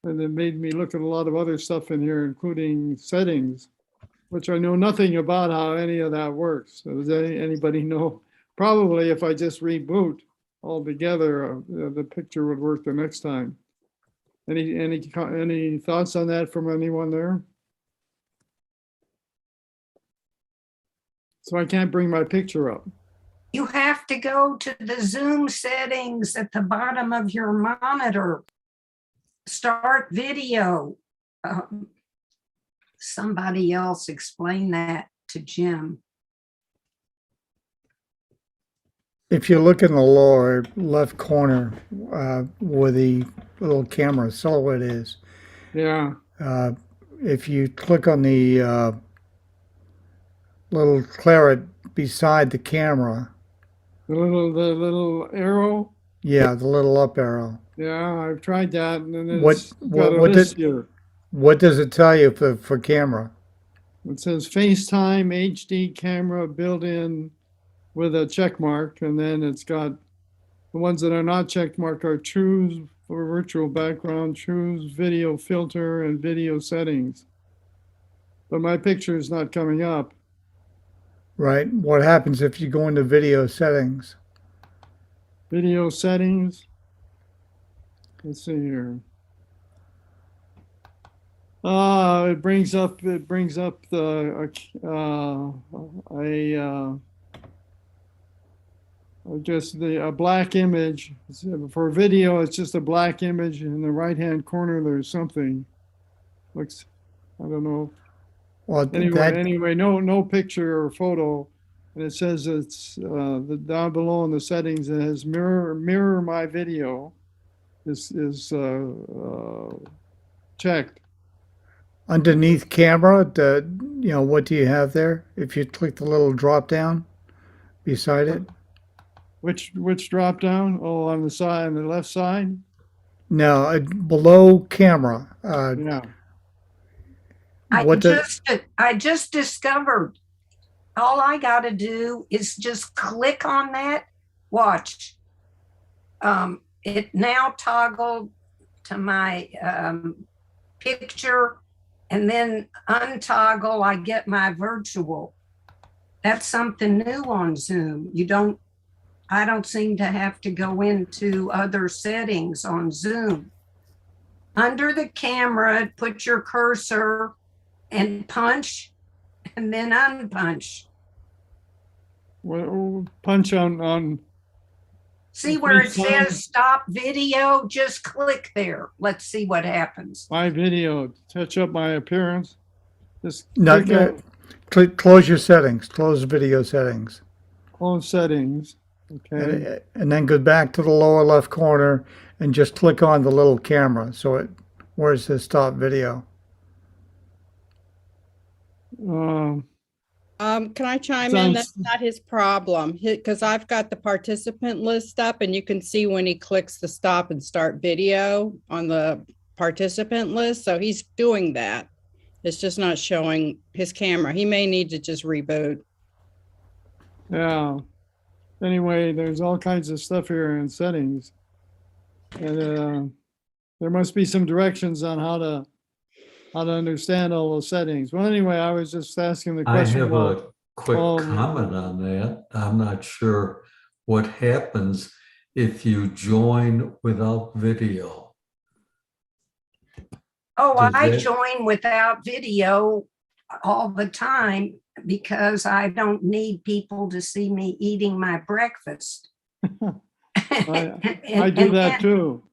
and it made me look at a lot of other stuff in here, including settings, which I know nothing about how any of that works. So does anybody know? Probably if I just reboot altogether, the picture would work the next time. Any thoughts on that from anyone there? So I can't bring my picture up. You have to go to the Zoom settings at the bottom of your monitor. Start video. Somebody else explain that to Jim. If you look in the lower left corner where the little camera silhouette is, Yeah. if you click on the little claret beside the camera, The little arrow. Yeah, the little up arrow. Yeah, I've tried that, and then What it's got a what list did here. what does it tell you for camera? It says FaceTime HD camera built-in with a check mark, and then it's got the ones that are not check mark are choose for virtual background, choose video filter, and video settings. But my picture is not coming up. Right. What happens if you go into video settings? Video settings. Let's see here. It brings up the just a black image. For video, it's just a black image. In the right-hand corner, there's something. Looks, I don't know. Well, Anyway, no picture or photo. And it says it's down below in the settings, it has mirror my video. This is checked. underneath camera, what do you have there? If you click the little drop down beside it. Which drop down? Oh, on the side, on the left side? No, below camera. Yeah. I just discovered all I got to do is just click on that. Watch. It now toggled to my picture, and then untoggle, I get my virtual. That's something new on Zoom. I don't seem to have to go into other settings on Zoom. Under the camera, put your cursor and punch, and then unpunch. Well, punch on. See where it says stop video? Just click there. Let's see what happens. My video, touch up my appearance. Just Close your settings. Close video settings. Close settings. Okay. And then go back to the lower left corner and just click on the little camera. So where it says stop video. Can I chime in? That's not his problem, because I've got the participant list up, and you can see when he clicks the stop and start video on the participant list. So he's doing that. It's just not showing his camera. He may need to just reboot. Yeah. Anyway, there's all kinds of stuff here in settings. And there must be some directions on how to understand all those settings. Well, anyway, I was just asking the question. I have a quick comment on that. I'm not sure what happens if you join without video. Oh, I join without video all the time because I don't need people to see me eating my breakfast. I do that too.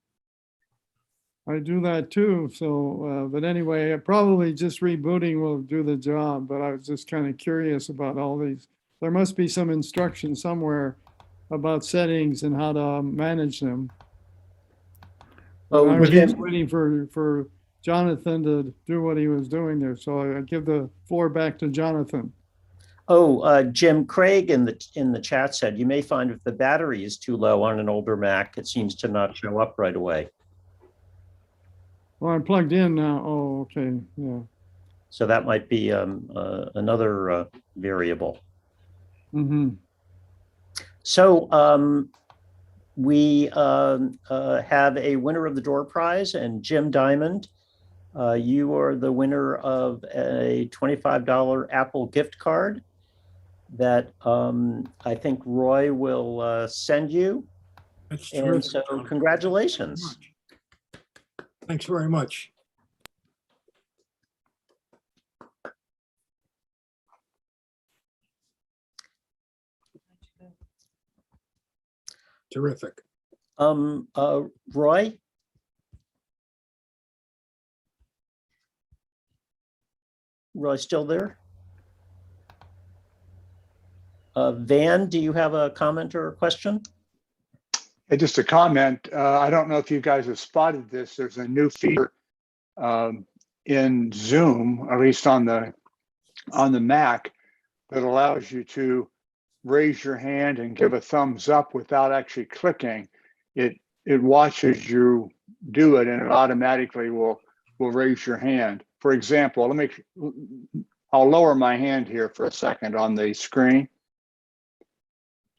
I do that too. So, but anyway, probably just rebooting will do the job. But I was just kind of curious about all these. There must be some instruction somewhere about settings and how to manage them. I was just waiting for Jonathan to do what he was doing there. So I give the floor back to Jonathan. Jim Craig in the chat said, you may find if the battery is too low on an older Mac, it seems to not show up right away. Well, I'm plugged in now. Oh, okay. Yeah. So that might be another variable. Mm-hmm. So we have a winner of the door prize, and Jim Diamond, you are the winner of a $25 Apple gift card that I think Roy will send you. That's and terrific, so Tom. congratulations. Thanks very much. Terrific. Roy? Roy still there? Van, do you have a comment or a question? Hey, just a comment. I don't know if you guys have spotted this. There's a new feature in Zoom, at least on the Mac, that allows you to raise your hand and give a thumbs up without actually clicking, it watches you do it and it automatically will raise your hand. For example, I'll lower my hand here for a second on the screen.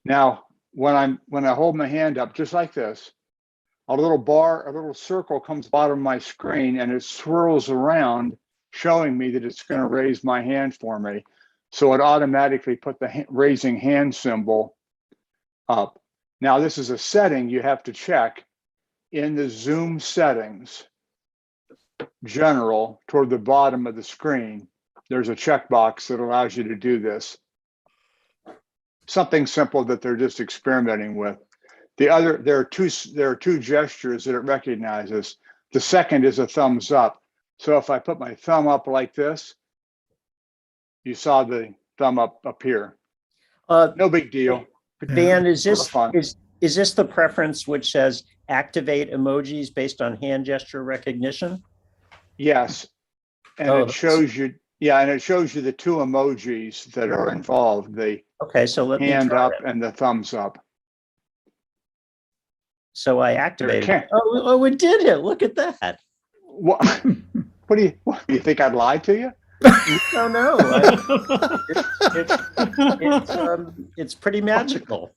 Now, when I hold my hand up just like this, a little circle comes bottom of my screen and it swirls around, showing me that it's going to raise my hand for me. So it automatically put the raising hand symbol up. Now, this is a setting you have to check in the Zoom settings, general, toward the bottom of the screen. There's a checkbox that allows you to do this. Something simple that they're just experimenting with. There are two gestures that it recognizes. The second is a thumbs up. So if I put my thumb up like this, you saw the thumb up appear. No big deal. Dan, is this the preference which says activate emojis based on hand gesture recognition? Yes, and it shows you. Yeah, and it shows you the two emojis that are involved: the so let me hand try up it. and the thumbs up. So I activated it. Oh, it did it. Look at that. What do you think I'd lie to you? No. It's pretty magical.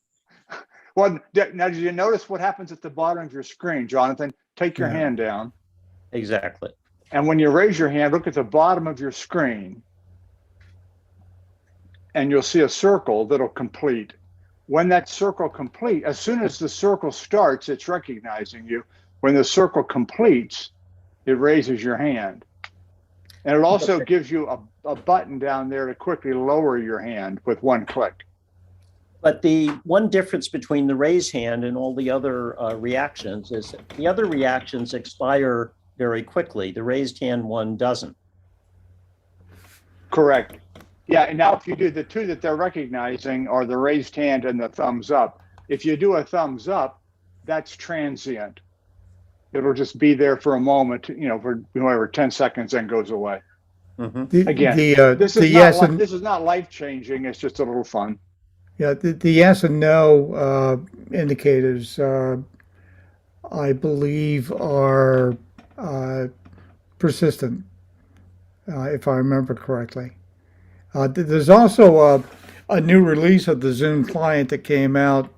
Well, now did you notice what happens at the bottom of your screen, Jonathan? Take your hand down. Exactly. And when you raise your hand, look at the bottom of your screen, and you'll see a circle that'll complete. When that circle complete, as soon as the circle starts, it's recognizing you. When the circle completes, it raises your hand. And it also gives you a button down there to quickly lower your hand with one click. But the one difference between the raise hand and all the other reactions is the other reactions expire very quickly. The raised hand one doesn't. Correct. Yeah, and now if you do the two that they're recognizing are the raised hand and the thumbs up. If you do a thumbs up, that's transient. It'll just be there for a moment, for whatever 10 seconds, then goes away. Again, this is not life-changing. It's just a little fun. Yeah, the yes and no indicators, I believe, are persistent, if I remember correctly. There's also a new release of the Zoom client that came out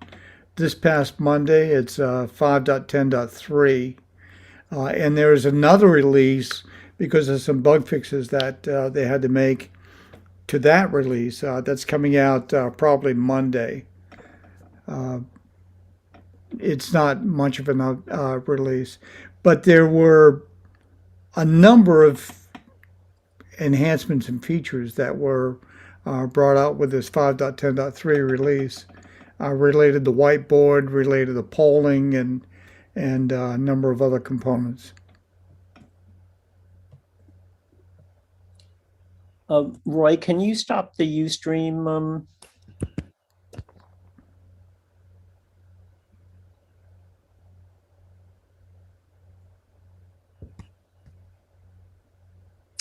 this past Monday. It's 5.10.3. And there's another release because of some bug fixes that they had to make to that release that's coming out probably Monday. It's not much of a release, but there were a number of enhancements and features that were brought out with this 5.10.3 release related to whiteboard, related to polling, and a number of other components. Roy, can you stop the Ustream?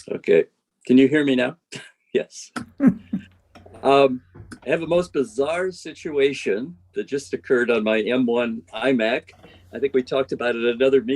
Okay. Can you hear me now? Yes. I have a most bizarre situation that just occurred on my M1 iMac. I think we talked about it at another meeting.